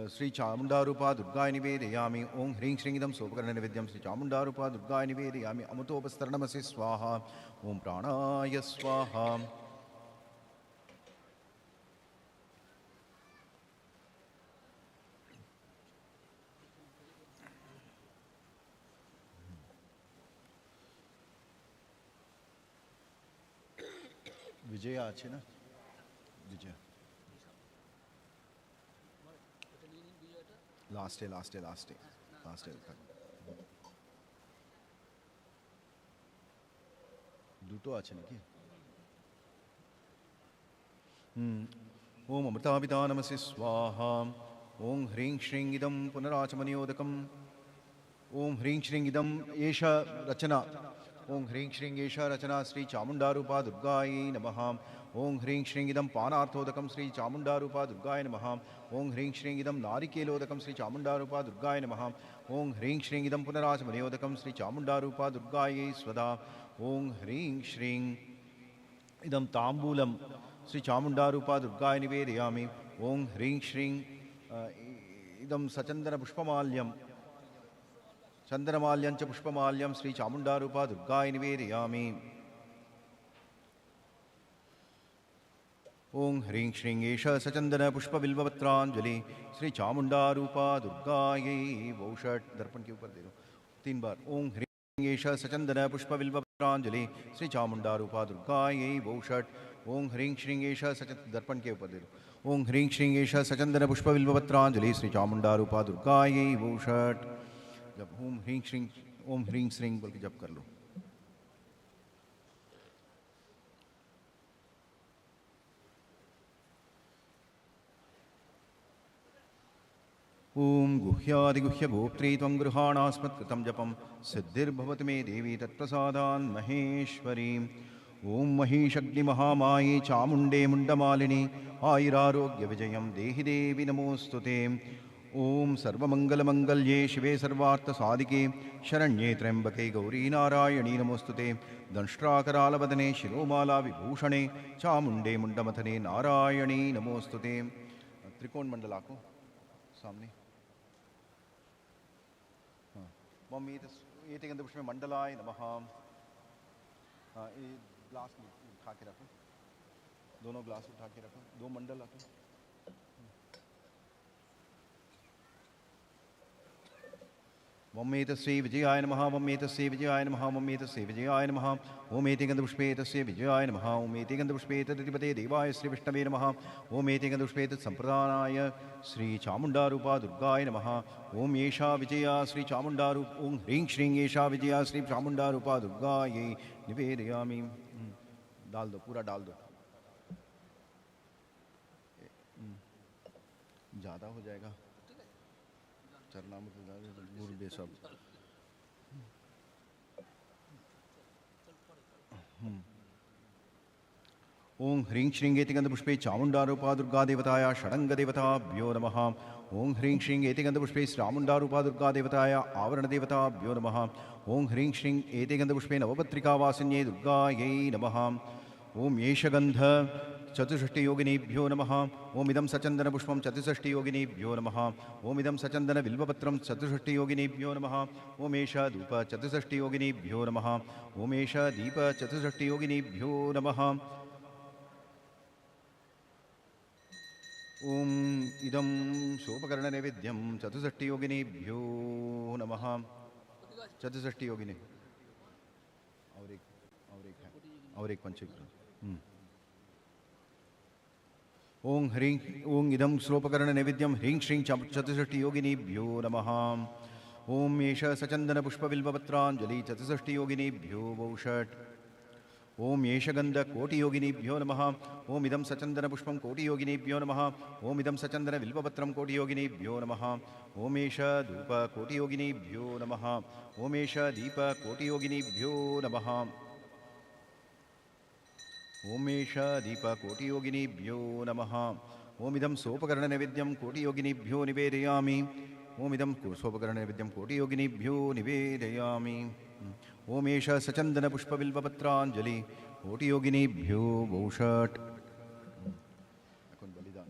श्री चामुंडारूपा दुर्गायै निवेदयामि। ओं ह्रीं श्रीं इदं सोपकरणनैवेद्यं श्री चामुंडारूपा दुर्गायै निवेदयामि। अमृतोपस्तरणमसि स्वाहा। ओं प्राणाय स्वाहा। विजया আছে না? विजय लास्टे দুটো আছে নাকি? ओम अमृताभिधानमसि स्वाहा। ओं ह्रीं श्रीं इदं पुनराचमनयोदकम्। ओं ह्रीं श्रीं इदं एष रचना। ओं ह्रीं श्रीं एषा रचना श्री चामुंडारूपा दुर्गायै नमः। ओं ह्रीं श्रीं इदं पानार्थोदकं श्री चामुंडारूपा दुर्गायै नमः। ओं ह्रीं श्रीं इदं नारिकेलोदकं श्री चामुंडारूपा दुर्गायै नमः। ओं ह्रीं श्रीं इदं पुनराचमनयोदकं श्री चामुंडारूपा दुर्गायै स्वधा। ओं ह्रीं श्रीं इदं ताम्बूलं श्री चामुंडारूपा दुर्गायै निवेदयामि। ओं ह्रीं श्रीं इदं सचन्दनपुष्पमाल्यं चंद्रमाल्यं च पुष्पमाल्यं श्री चामुंडारूपा दुर्गायै निवेदयामि। ओं ह्रीं श्रीं एष सचंदन पुष्पबिल्वपत्रांजलि श्री चामुंडारूपा दुर्गायै वौषट्। दर्पण के ऊपर दे दो 3 बार। ओं ह्रीं एष सचंदन पुष्पबिल्वपत्रांजलि श्री चामुंडारूपा दुर्गायै वौषट्। ओं ह्रीं श्रीं एष दर्पण के ऊपर दे दो। ओं ह्रीं श्रीं एष सचंदन पुष्पबिल्वपत्रांजलि श्री चामुंडारूपा दुर्गायै वौषट्। जब ओम ह्रीं श्रीं बोल के जप कर लो। ओम गुह्यादिगुह्यगोप्त्री त्वं गृहाणास्मत्कृतं जपं सिद्धिर्भवति मे देवी तत्प्रसादान् महेश्वरी। ओम महिषग्निमहामाये चामुण्डे मुण्डमालिनी आयुरारोग्यविजयं देहि देवी नमोऽस्तुते। ओम सर्वमङ्गलमङ्गल्ये शिवे सर्वार्थसाधिके शरण्ये त्र्यम्बके गौरी नारायणी नमोऽस्तुते। दंष्ट्राकरालवदने शिरोमाला विभूषणे चामुण्डे मुण्डमथने नारायणी नमोऽस्तुते। त्रिकोण मंडल आको सामने। हाँ मम्मी ये गंध पुष्प में मंडलाय नमः। हाँ ये ग्लास उठा के रखो, दोनों ग्लास उठा के रखो, दो मंडल रखो। मम्मेतस्यै विजयाय नमः। मम्मेतस्यै विजयाय नमः। मम्मेतस्यै विजयाय नमः। ओम एते गन्धपुष्पे तस्य विजयाय नमः। ओम एते गन्धपुष्पे तदिपते देवाय श्री विष्णवे नमः। ओम एते गन्धपुष्पे तत्सम्प्रदानाय श्री चामुण्डारूपा दुर्गाय नमः। ओम एषा विजया श्री चामुण्डारूप ओम ह्रीं श्रीं एषा विजया श्री चामुण्डारूपा दुर्गायै निवेदयामि। डाल दो, पूरा डाल दो, ज़्यादा हो जाएगा। चरणामृत गुरुदेव सब। ओम ह्रीं श्रीं एतिगन्धपुष्पे चामुण्डारूपा दुर्गा देवताय षडङ्गदेवताभ्यो नमः। ओम ह्रीं श्रीं एतिगन्धपुष्पे चामुण्डारूपा दुर्गा देवताय आवरणदेवताभ्यो नमः। ओम ह्रीं श्रीं एतिगन्धपुष्पे नवपत्रिकावासिन्ये दुर्गायै नमः। ओम एषगन्ध चतुष्षष्टियोगिनीभ्यो नमः। ओम इदं सचन्दनपुष्पं चतुष्षष्टियोगिनीभ्यो नमः। ओम इदं सचन्दनबिल्वपत्रं चतुष्षष्टियोगिनीभ्यो नमः। ओम एष धूप चतुष्षष्टियोगिनीभ्यो नमः। ओम एष दीप चतुष्षष्टियोगिनीभ्यो नमः। ओम इदं सोपकरणनैवेद्यं चतुष्षष्टियोगिनीभ्यो नमः। चतुष्षष्टियोगिनी और एक पंचीकरण। ओं ह्रीं ओं इदं श्लोपकरणनैवेद्यं ह्रीं श्रीं चतुष्षष्टियोगिनीभ्यो नमः। ओम एष सचन्दनपुष्पबिल्वपत्राञ्जलि चतुष्षष्टियोगिनीभ्यो वौषट्। ओम एष गन्धकोटियोगिनीभ्यो नमः। ओम इदं सचन्दनपुष्पं कोटियोगिनीभ्यो नमः। ओम इदं सचन्दनबिल्वपत्रं कोटियोगिनीभ्यो नमः। ओम एष धूपकोटियोगिनीभ्यो नमः। ओम एष दीपकोटियोगिनीभ्यो नमः। ओम एष दीपकोटियोगिनीभ्यो नमः। ओम इदं सोपकरणनैवेद्यं कोटियोगिनीभ्यो निवेदयामि। ओम इदं सोपकरणनैवेद्यं कोटियोगिनीभ्यो निवेदयामि। ओम एष सचन्दनपुष्पबिल्वपत्राञ्जलि कोटियोगिनीभ्यो वौषट्। बलिदान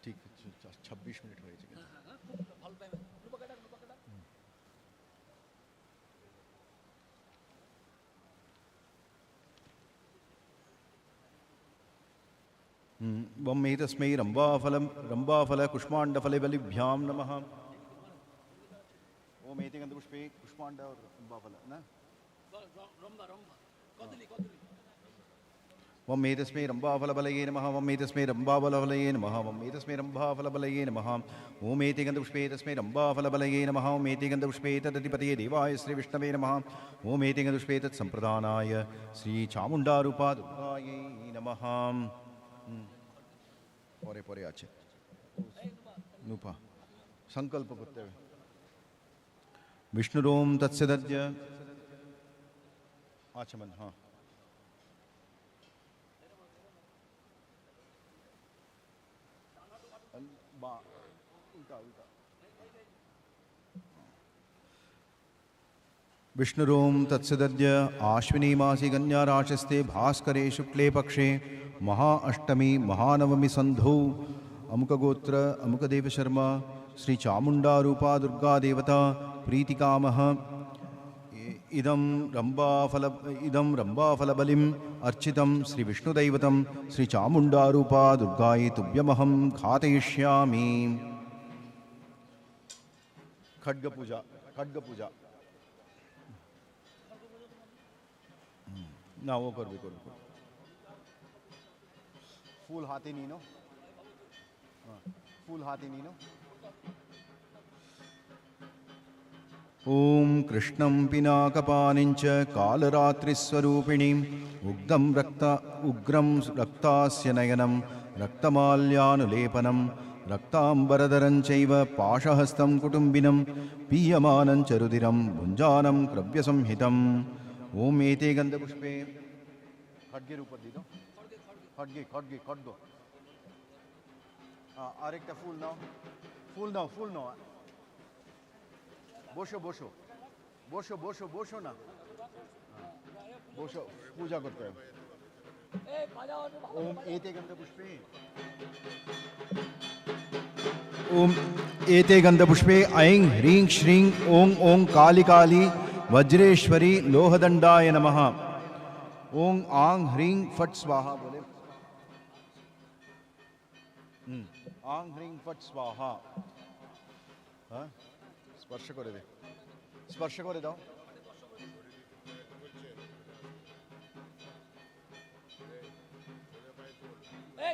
ठीक 26 मिनट हो गए। वम एतस्मै रम्बाफलकुष्माण्डफलबलिभ्यां नमः। ओम एते गन्धपुष्पे कुष्माण्ड और रम्बाफल न वम एतस्मै रम्बाफलबलये नमः। वम एतस्मै रम्बाफलबलये नमः। वम एतस्मै रम्बाफलबलये नमः। ओम एते गन्धपुष्पे तस्मै रम्बाफलबलये नमः। ओम एते गन्धपुष्पे तदधिपतये देवाय श्री विष्णवे नमः। ओम एते गन्धपुष्पे तत्सम्प्रदानाय श्री चामुण्डारूपा दुर्गायै नमः। परे परे आचे नुपा संकल्प करते हुए विष्णुरोम तत्सदद्य आचमन। हाँ विष्णुरोम तत्सदद्य आश्विनी मासी कन्या राशस्ते भास्करे शुक्ले पक्षे महाअष्टमी महानवमी संधौ अमुकगोत्र अमुकदेव शर्मा श्री चामुण्डारूपा दुर्गा देवता प्रीतिकामः इदं रम्बाफलबलिम् अर्चितं श्री विष्णुदैवतं श्री चामुण्डारूपा दुर्गायै तुभ्यमहं घातयिष्यामि। खड्गपूजा ना वो कर भी करो। फूल हाथी नीनो, फूल हाथी नीनो। ओम कृष्णं पिनाकपानिञ्च कालरात्रिस्वरूपिणीं उग्रं रक्तास्य नयनं रक्तमाल्यानुलेपनं रक्ताम्बरधरं चैव पाशहस्तं कुटुम्बिनं पीयमानं च रुधिरं भुञ्जानं क्रव्यसंहितम्। ओम एते गंधपुष्पे खड्गेर ऊपर दी दो, खड्गे खड्गे खड दो। আরেকটা ফুল নাও, ফুল নাও, ফুল নাও। বসো বসো বসো বসো বসো না, বসো, পূজা করতে হবে। ओम एते गंधपुष्पे, ओम एते गंधपुष्पे ऐं ह्रीं श्रीं ओं ओं काली काली वज्रेश्वरी लोहदंडाय नमः। ओं आं ह्रीं फट स्वाहा बोले, आं ह्रीं फट स्वाहा। हाँ स्पर्श करे दे, स्पर्श करे दाओ।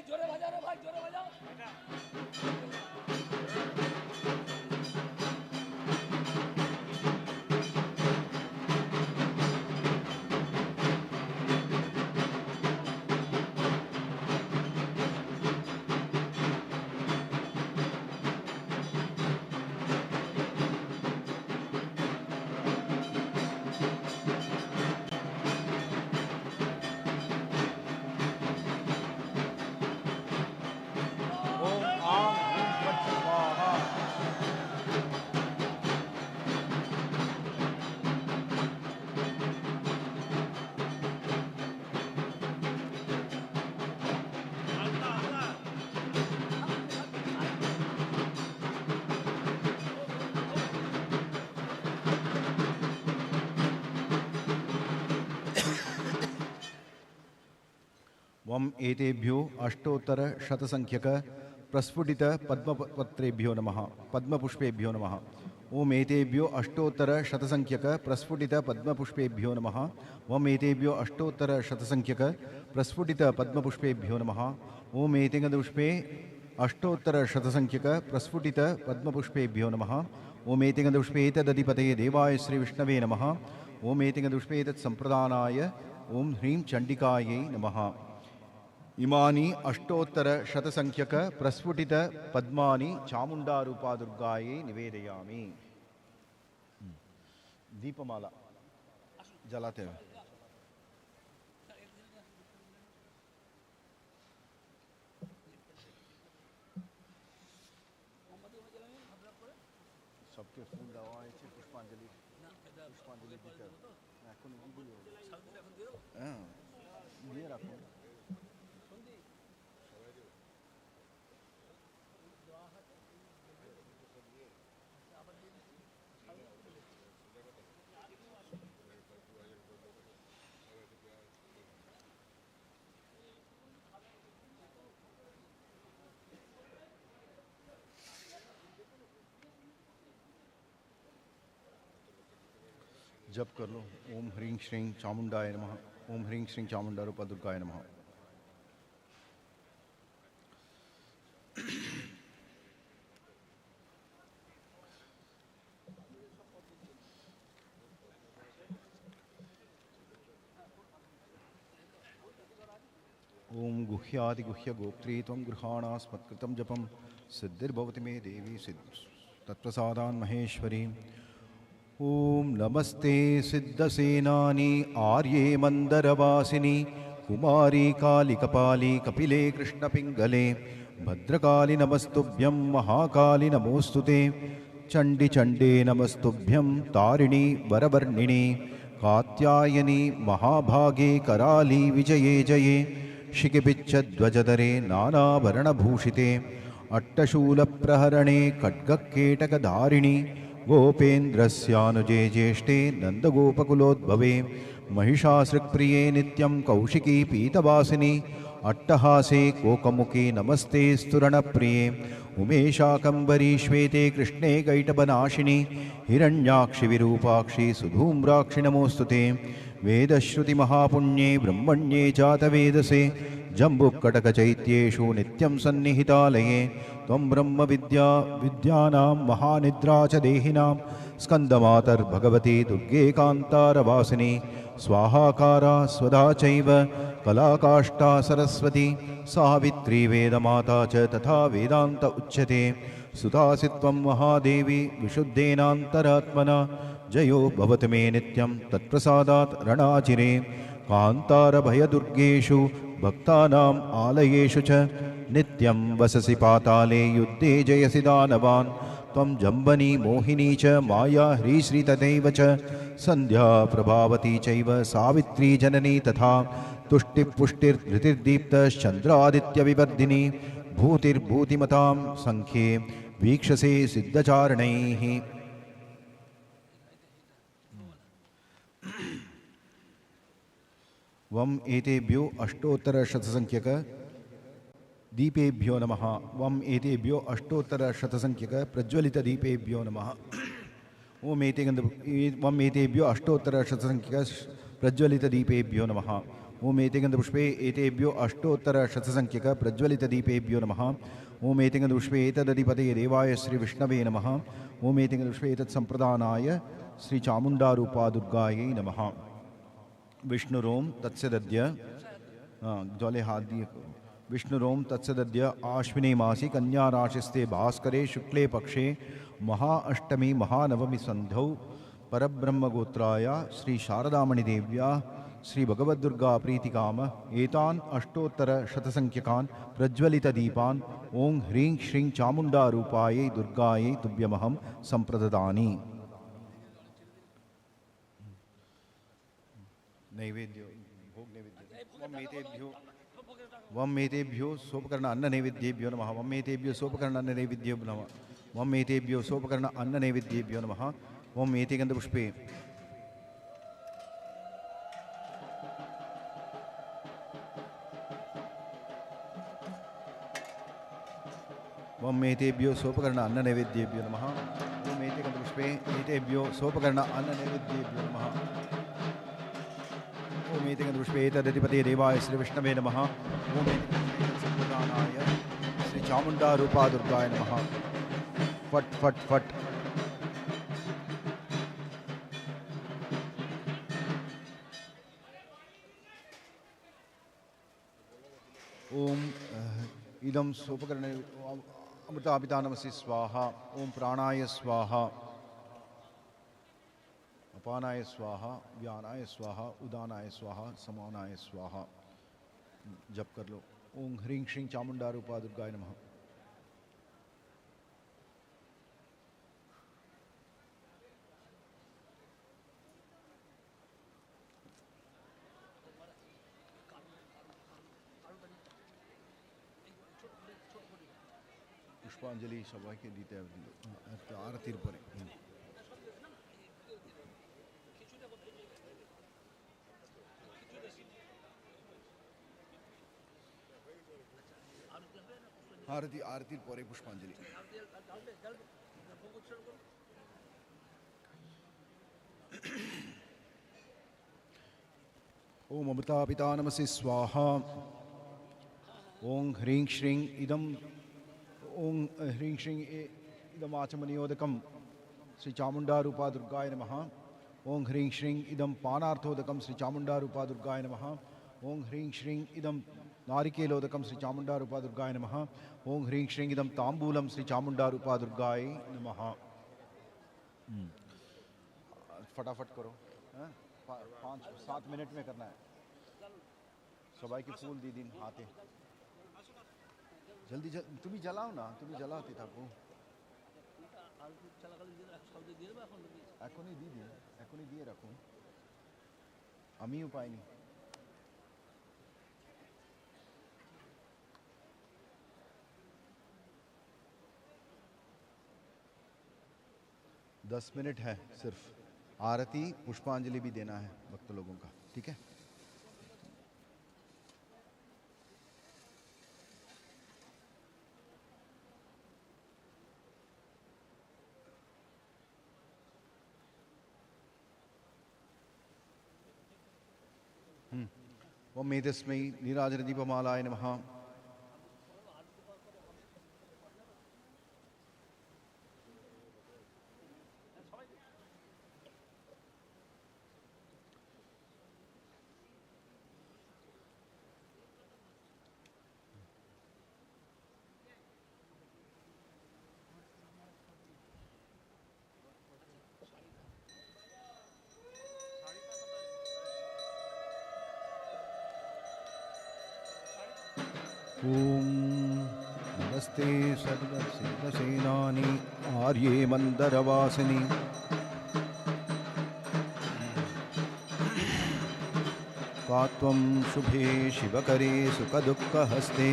जोरे बजा रे भाई, जोरे बजा।
वम एतेभ्यो अष्टोत्तर शतसंख्यक प्रस्फुटित पद्मपत्रेभ्यो नमः, पद्मपुष्पेभ्यो नमः। ओम एतेभ्यो अष्टोत्तर शतसंख्यक प्रस्फुटित पद्मपुष्पेभ्यो नमः। वम एतेभ्यो अष्टोत्तर शतसंख्यक प्रस्फुटित पद्मपुष्पेभ्यो नमः। ओम एतेगंधपुष्पे अष्टोत्तर शतसंख्यक प्रस्फुटित पद्मपुष्पेभ्यो नमः। ओम एतेगंधपुष्पे एतदधिपतये देवाय श्री विष्णवे नमः। ओम एतेगंधपुष्पे एतत्संप्रदानाय ओम ह्रीं चंडिकायै नमः। इमानि अष्टोत्तर शतसंख्यक प्रस्फुटित पद्मानि चामुंडा रूपा दुर्गायै निवेदयामि। दीपमाला जलाते हैं। सबके फूल दवाएं पुष्पांजलि, पुष्पांजलि दीकर এখন এগুলো হ্যাঁ দিয়ে রাখো। जप कर लो। ओम ह्रीं श्रीं चामुंडाय नमः। ओम ह्रीं श्रीं चामुंडा रूपा दुर्गाय नमः। ओम गुह्यादि गुह्य गोप्त्री त्वं गृहाणास्मत्कृतं जपं सिद्धिर्भवति मे देवी तत्प्रसादान् महेश्वरी। ओम नमस्ते सिद्धसेनानी आर्ये मंदरवासिनी कुमारी काली कपाली कपिले कृष्णपिंगले भद्रकाली नमस्तुभ्यं महाकाली नमोस्तुते चंडी चंडे नमस्तुभ्यं तारिणी वरवर्णिनी कात्यायनी महाभागे कराली विजये जये शिखिबिच्छध्वजधरे नानाभरणभूषिते अट्टशूलप्रहरणे खड्गकेटकधारिणी गोपेन्द्रस्यानुजे ज्येष्ठे नन्दगोपकुलोद्भवे महिषासृक्प्रिये नित्यं कौशिकी पीतवासिनी अट्टहासे कोकमुखे नमस्ते स्तुरणप्रिये उमेशाकम्बरी श्वेते कृष्णे कैटभनाशिनी हिरण्याक्षि विरूपाक्षि सुधूम्राक्षि नमोस्तुते वेदश्रुतिमहापुण्ये ब्रह्मण्ये जातवेदसे जम्बुकटकचैत्येषु नित्यं सन्निहितालये त्वं ब्रह्मविद्या विद्यानां महानिद्रा च देहिनां स्कन्दमातर्भगवती दुर्गे कान्तारवासिनी स्वाहाकारा स्वधा चैव कलाकाष्ठा सरस्वती सावित्री वेदमाता च तथा वेदान्त उच्यते सुतासि त्वं महादेवी विशुद्धेनान्तरात्मना जयो भवतु मे नित्यं तत्प्रसादात् रणाचिरे कान्तारभयदुर्गेषु भक्तानाम् आलयेषु च नित्यं वससि पाताले युद्धे जयसि दानवान् त्वं जम्बनी मोहिनी च माया ह्रीश्री तथैव च सन्ध्या प्रभावती चैव सावित्री जननी तथा तुष्टिपुष्टिर्धृतिर्दीप्तश्चन्द्रादित्यविवर्धिनी भूतिर्भूतिमतां संख्ये वीक्षसे सिद्धचारणैः वम एतेभ्यो अष्टोत्तरशतसंख्यक दीपेभ्यो नमः। वम एतेभ्यो अष्टोत्तरशतसंख्यक प्रज्वलित दीपेभ्यो नमः। वम एतेभ्यो अष्टोत्तरशतसंख्यक प्रज्वलित दीपेभ्यो नमः। ओम एतेगन्धपुष्पे एतेभ्यो अष्टोत्तरशतसंख्यक प्रज्वलित दीपेभ्यो नमः। ओम एतेगन्धपुष्पे एतदधिपतये देवाय श्री विष्णवे नमः। ओम एतेगन्धपुष्पे एतत्सम्प्रदानाय श्री चामुण्डारूपा दुर्गायै नमः। विष्णुरोम तत्सदद्य जले हाथ दिए विष्णुरोम तत्सदद्य आश्विने मासी कन्या राशिस्ते भास्करे शुक्ले पक्षे महाअष्टमी महानवमी संध्यौ परब्रह्मगोत्राय श्री शारदामणिदेव्या श्री भगवद्दुर्गा प्रीतिकाम एतान् अष्टोत्तरशतसंख्यकान् प्रज्वलितदीपान् ओं ह्रीं श्रीं चामुण्डारूपायै दुर्गायै तुभ्यमहं सम्प्रददामि। नैवेद्यो भोग नैवेद्यो वम एतेभ्यो सोपकर्ण अन्न नैवेद्येभ्यो नमः। वम एतेभ्यो सोपकर्ण अन्न नैवेद्येभ्यो नमः। वम एतेभ्यो सोपकर्ण अन्न नैवेद्येभ्यो नमः। वम एते गन्धपुष्पे वम एतेभ्यो सोपकर्ण अन्न नैवेद्येभ्यो नमः। वम एते गन्धपुष्पे एतेभ्यो सोपकर्ण अन्न नैवेद्येभ्यो नमः। ओम एतेगन्धपुष्पे एतदधिपतये देवाय श्री विष्णवे नमः। ओम एतेगन्धपुष्पदानाय श्री चामुण्डारूपा दुर्गाय नमः। फट फट फट ओम इदं सोपकर्ण अमृतापितानमसि स्वाहा। ओम प्राणाय स्वाहा अपानाय स्वाहा व्यानाय स्वाहा उदानाय स्वाहा समानाय स्वाहा। जप कर लो। ओं ह्रीं श्रीं चामुण्डारूपा दुर्गाय नमः। पुष्पांजलि सभा के दीते आरतीर परे आरती आरती परे पुष्पांजलि। ओम अमृतापिता नमसि स्वाहा। ओं ह्रीं श्रीं इदं ओं ह्रीं श्रीं इदम् आचमनीयोदकं श्री चामुण्डारूपा दुर्गाय नमः। ओं ह्रीं श्रीं इदं पानार्थोदकं श्री चामुण्डारूपा दुर्गाय नमः। ओं ह्रीं श्रीं इदं नारिकेलोदकं श्री चामुण्डारूपा दुर्गाय नमः। ओं ह्रीं श्रीं इदं ताम्बूलं श्री चामुण्डारूपा दुर्गाय नमः। फटाफट करो, 5-7 मिनट में करना है। सबाई की फूल दी दिन हाथे जल्दी तुम्हें जलाओ ना, तुम्हें जलाते থাকো। এখনই দিয়ে দিন, এখনই দিয়ে রাখুন, আমিও পাইনি। दस मिनट है सिर्फ। आरती पुष्पांजलि भी देना है भक्त लोगों का, ठीक है। ओम एतस्मै नीराजनदीपमालाय नमः। ॐ नमस्ते सर्वसिद्धसेनानि आर्ये मन्दरवासिनि का त्वं शुभे शिवकरे सुखदुःखहस्ते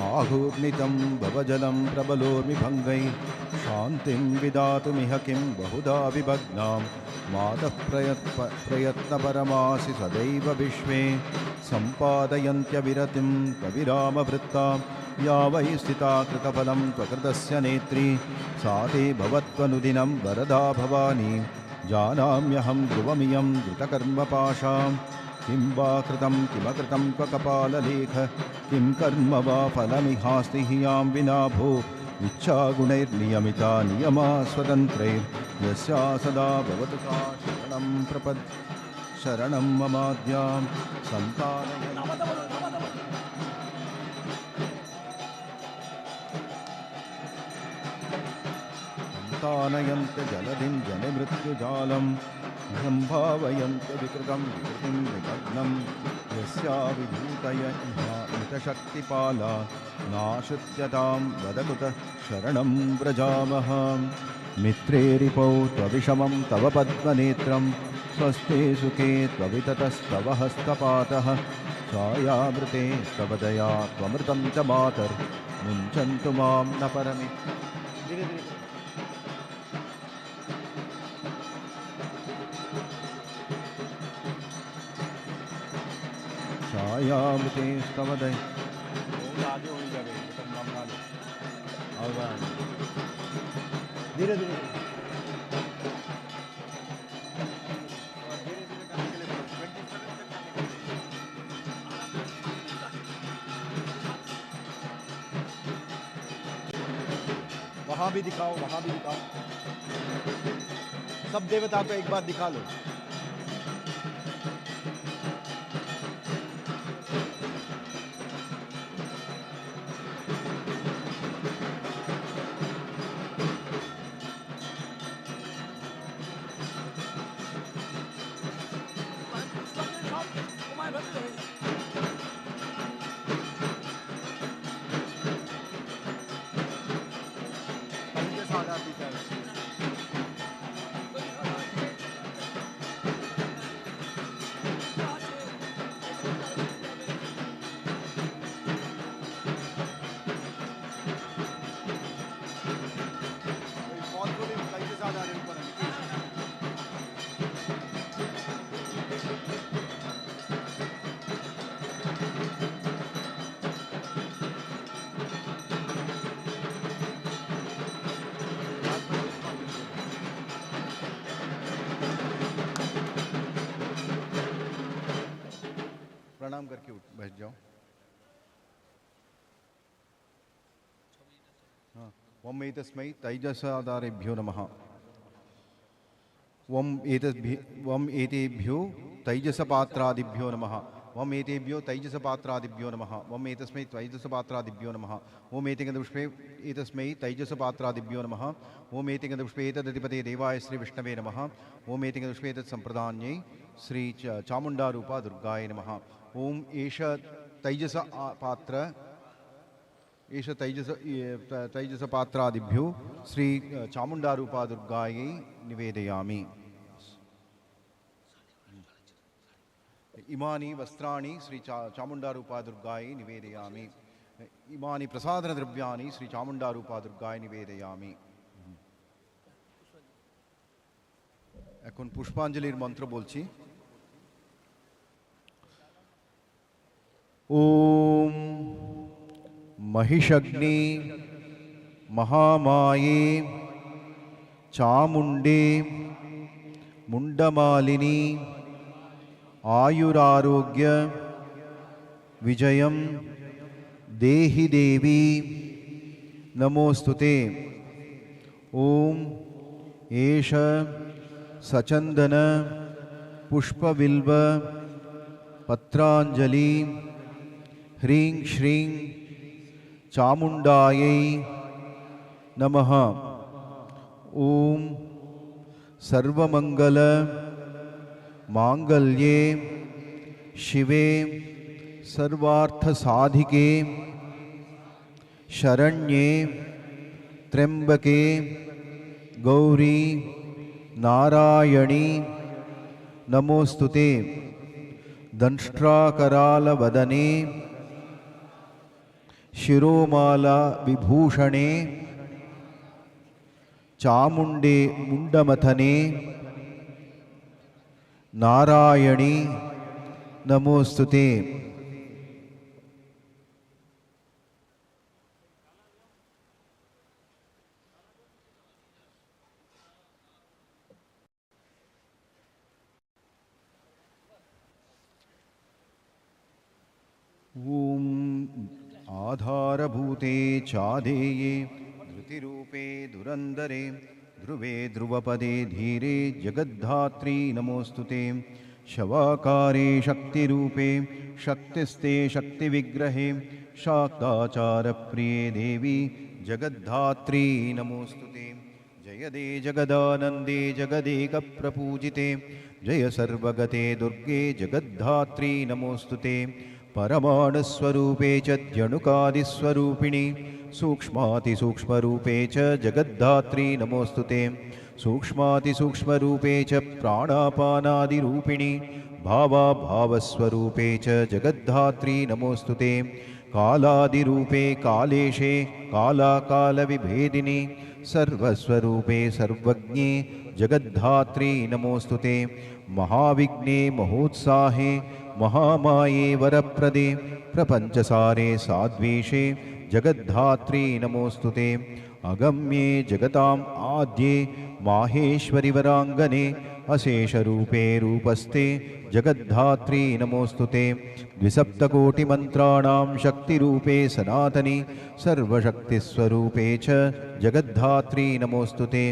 आहुर्नितं भवजलं प्रबलोर्मिभङ्गै शान्तिं विदातुमिह किं बहुधा विभग्नां मातः प्रयत्नपरमासि सदैव विश्वे सम्पादयन्त्यविरतिं कविरामवृत्तां या वै स्थिता कृतफलं त्वकृतस्य नेत्री सा ते भवत्वनुदिनं वरदा भवानी जानाम्यहं ध्रुवमियं धृतकर्मपाशां किं वा कृतं किमकृतं क्व कपाललेख किं कर्म वा फलमिहास्ति ह्यां विना भो इच्छागुणैर्नियमिता नियमा स्वतन्त्रैर्यस्या सदा भवतु सा शरणं शरणं ममाद्यां संतानयन्त जलधिं जनिमृत्युजालं सम्भावयन्त विकृतं विकृतिं विभग्नं यस्या विभूतय मितशक्तिपाला नाशुत्यतां वदकुतः शरणं व्रजामः मित्रे रिपौ त्वविषमं तव पद्मनेत्रं स्वस्ते सुखे त्वविततस्तव हस्तपातः छायामृते तव दया त्वमृतं च मातर्मुञ्चन्तु मां न परमि छायामृते स्तव दया धीरे धीरे वहाँ भी दिखाओ, वहाँ भी दिखाओ। सब देवता को एक बार दिखा लो। प्रणाम करके बैठ जाओ। हाँ, वम एतस्मै तैजसाधारेभ्यो नमः। वम एतेभ्यो तैजसपात्रादिभ्यो नमः। वम एतेभ्यो तैजसपात्रादिभ्यो नमः। वम एतस्मै तैजसपात्रादिभ्यो नमः। ओम एतेकपुष्पे एतस्मै तैजसपात्रादिभ्यो नमः। ओम एतेकपुष्पे एतदधिपते देवाय श्री विष्णवे नमः। ओम एतेकपुष्पे एतत्सम्प्रदान्यै श्री चामुण्डारूपा दुर्गाय नमः। ओम एष तैजस पात्र एष तैजस पात्रादिभ्यो श्री चामुण्डारूपा दुर्गायै निवेदयामि। इमानि वस्त्राणि श्री चामुण्डारूपा दुर्गायै निवेदयामि। इमानि प्रसादद्रव्याणि श्री चामुण्डारूपा दुर्गायै निवेदयामि। এখন পুষ্পাঞ্জলির মন্ত্র বলছি। ओम महिषग्नि महामाये चामुण्डे मुण्डमालिनी आयुरारोग्य विजयं देहि देवी नमोस्तुते। ओम एष सचंदन पुष्पबिल्व पत्रांजलि ह्रीं श्रीं चामुण्डायै नमः। ओम सर्वमंगल मांगल्ये शिवे सर्वार्थ साधिके शरण्ये त्र्यंबके गौरी नारायणी नमोस्तुते। दंष्ट्राकरालवदने शिरोमाला विभूषणे चामुंडे मुंडमथने नारायणी नमोस्तुते। ॐ आधारभूते चादेये धृतिरूपे दुरंदरे ध्रुवे ध्रुवपदे धीरे जगद्धात्री नमोस्तुते। शवाकारे शक्तिरूपे शक्तिस्ते शक्तिविग्रहे शाक्ताचारप्रिये देवी जगद्धात्री नमोस्तुते। जयदे जगदानंदे जगदेकप्रपूजिते जय सर्वगते दुर्गे जगद्धात्री नमोस्तुते। परमाणुस्वरूपे च द्यणुकादिस्वरूपिणि सूक्ष्मातिसूक्ष्मरूपे च जगद्धात्री नमोस्तुते। सूक्ष्मातिसूक्ष्मरूपे च प्राणापानादिरूपिणि भावाभावस्वरूपे च जगद्धात्री नमोस्तुते। कालादिरूपे कालेशे कालाकालविभेदिनि सर्वस्वरूपे सर्वज्ञे जगद्धात्री नमोस्तुते। महाविघ्ने महोत्साहे महामाये वरप्रदे प्रपंचसारे साद्वेषे जगद्धात्री नमोस्तुते। अगम्ये जगताम् आद्ये माहेश्वरि वरांगने अशेषरूपे रूपस्ते जगद्धात्री नमोस्तुते। द्विसप्तकोटिमन्त्राणां शक्तिरूपे सनातनी सर्वशक्तिस्वरूपे च जगद्धात्री नमोस्तुते।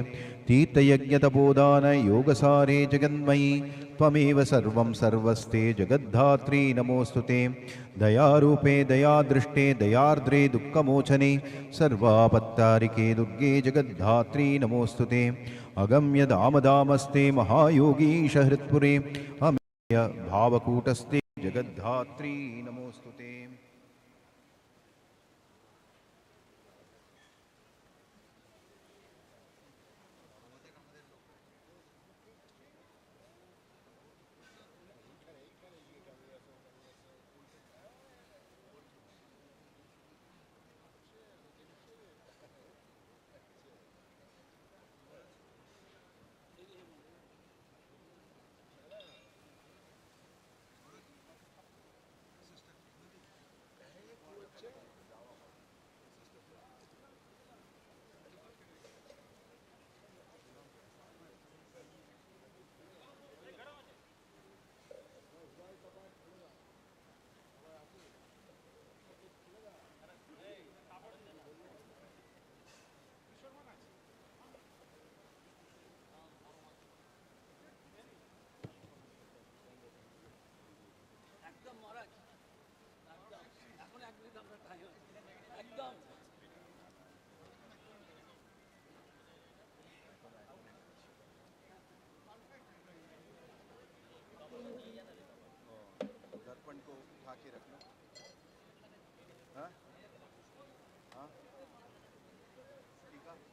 तीर्थयज्ञतपोदान योगसारे जगन्मयी त्वमेव सर्वं सर्वस्ते जगद्धात्री नमोस्तुते। दयारूपे दयादृष्टे दयार्द्रे दुःखमोचने सर्वापत्तारिके दुर्गे जगद्धात्री नमोस्तुते। अगम्य दामदामस्ते महायोगीश हृत्पुरे अमेय भावकूटस्ते जगद्धात्री नमोस्तुते। दर्पण को उठा के रखना। हाँ हाँ ठीक है।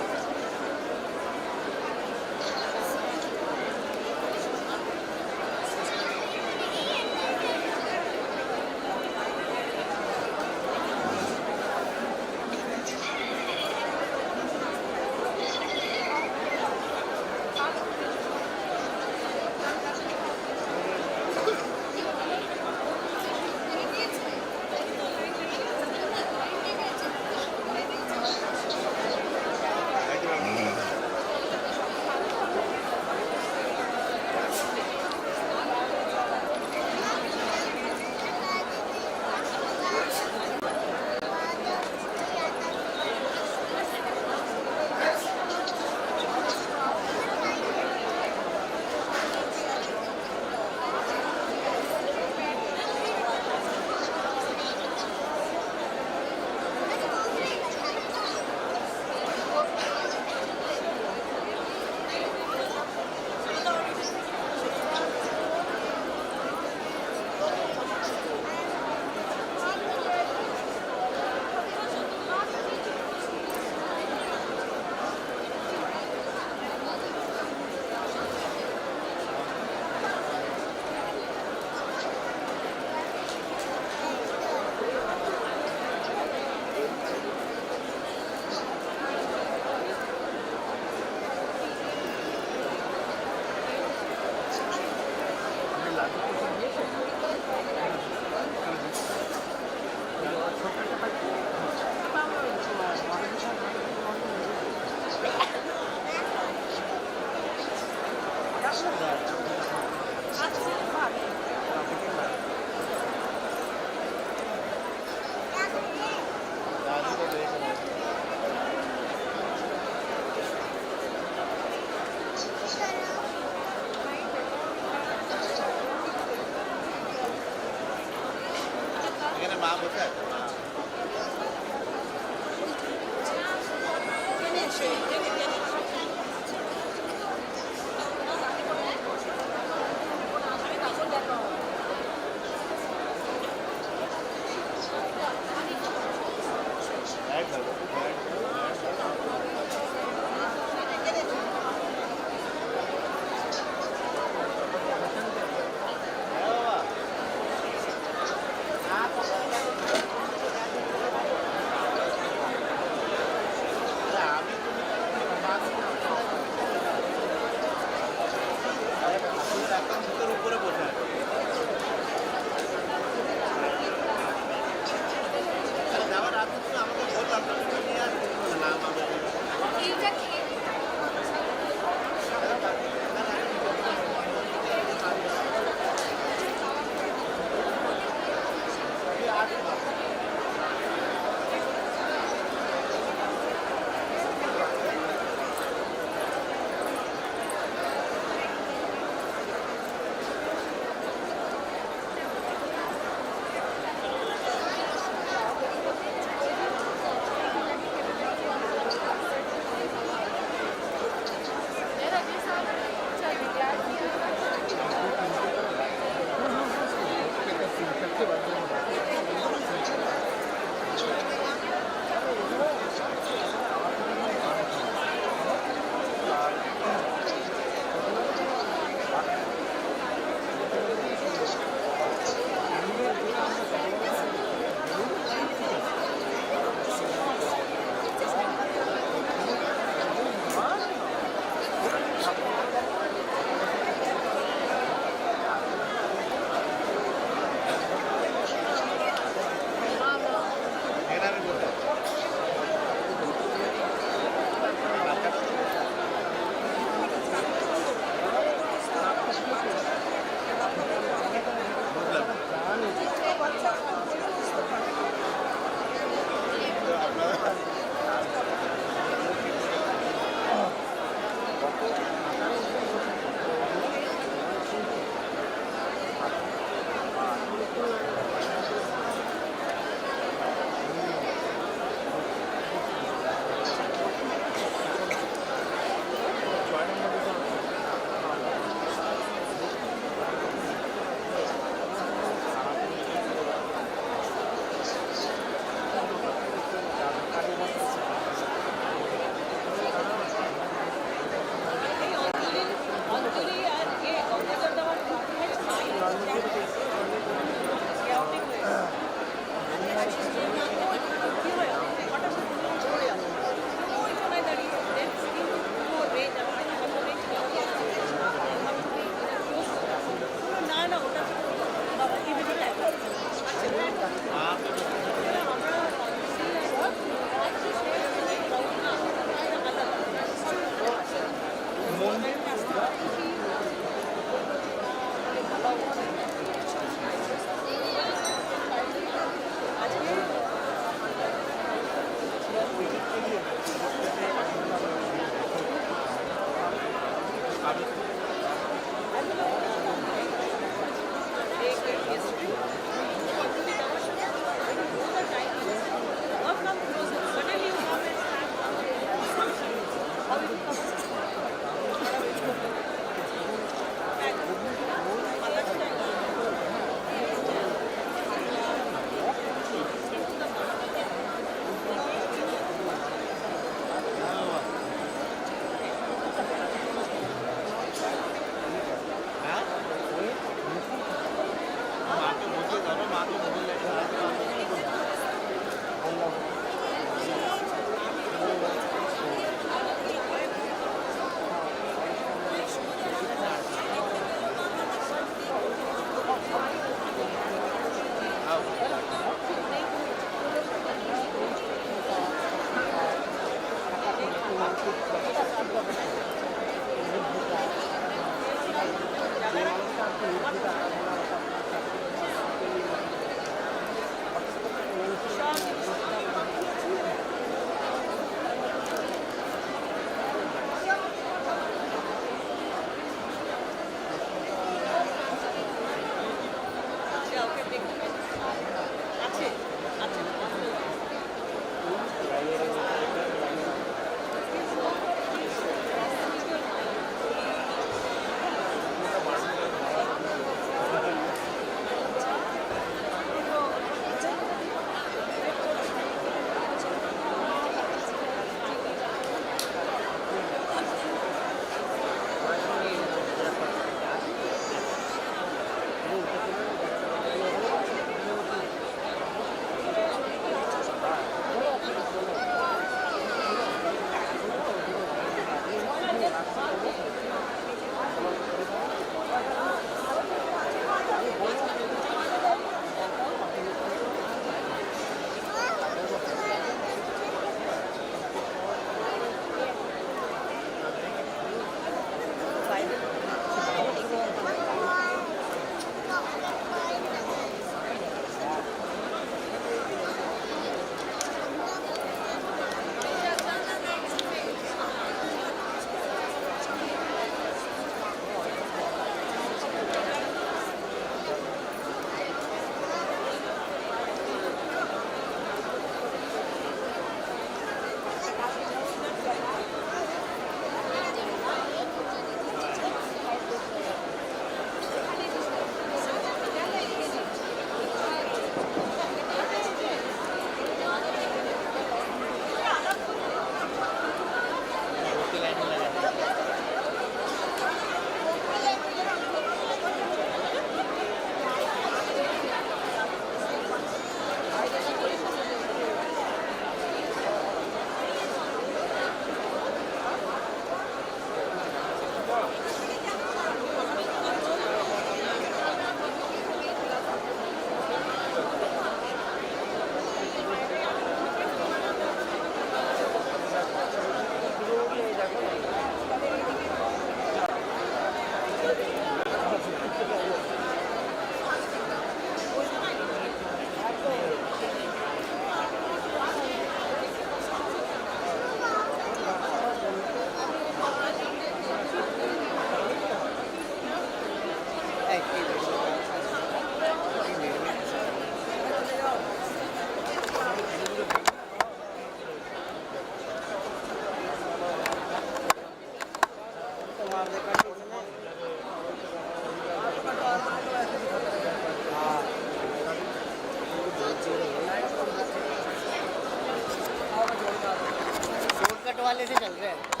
शॉर्टकट वाले से चल रहे हैं।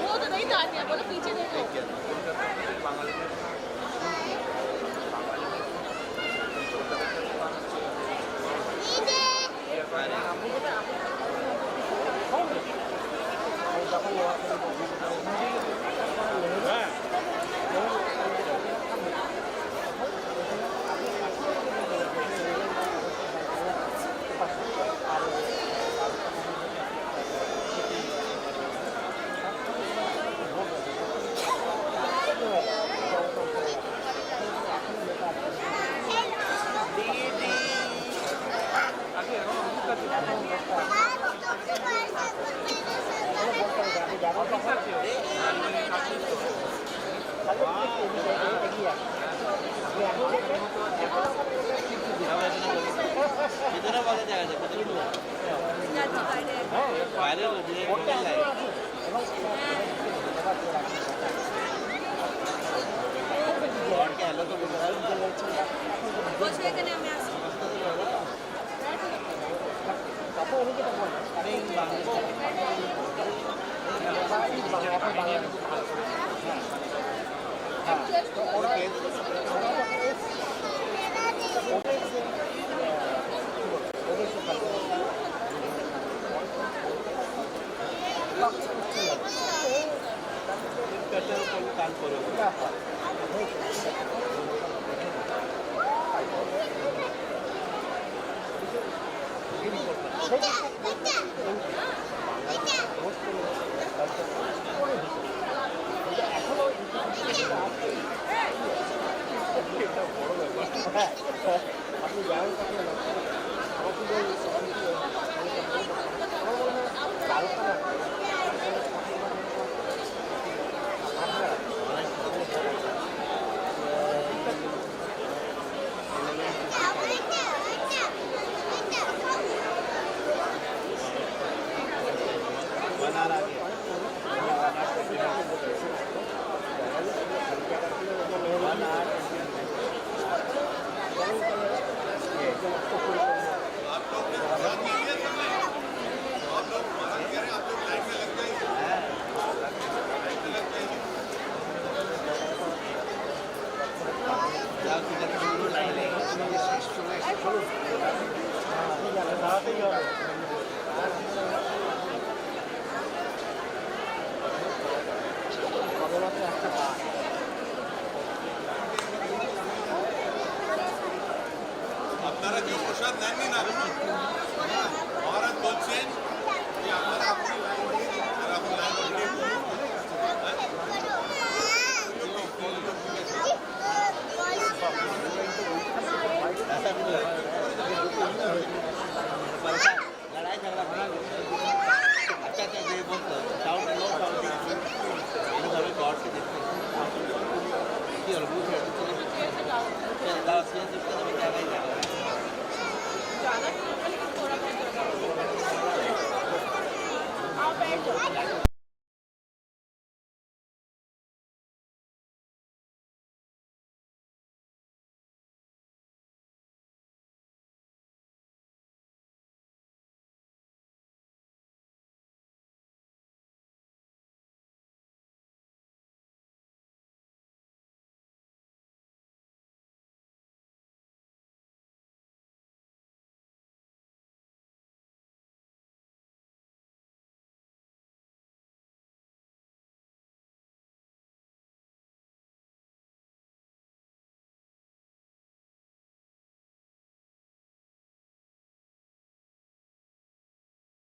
वो तो नहीं था बोलो पीछे देखो
আপনারা কেউ প্রসাদ নেননি না মহারাজ বলছেন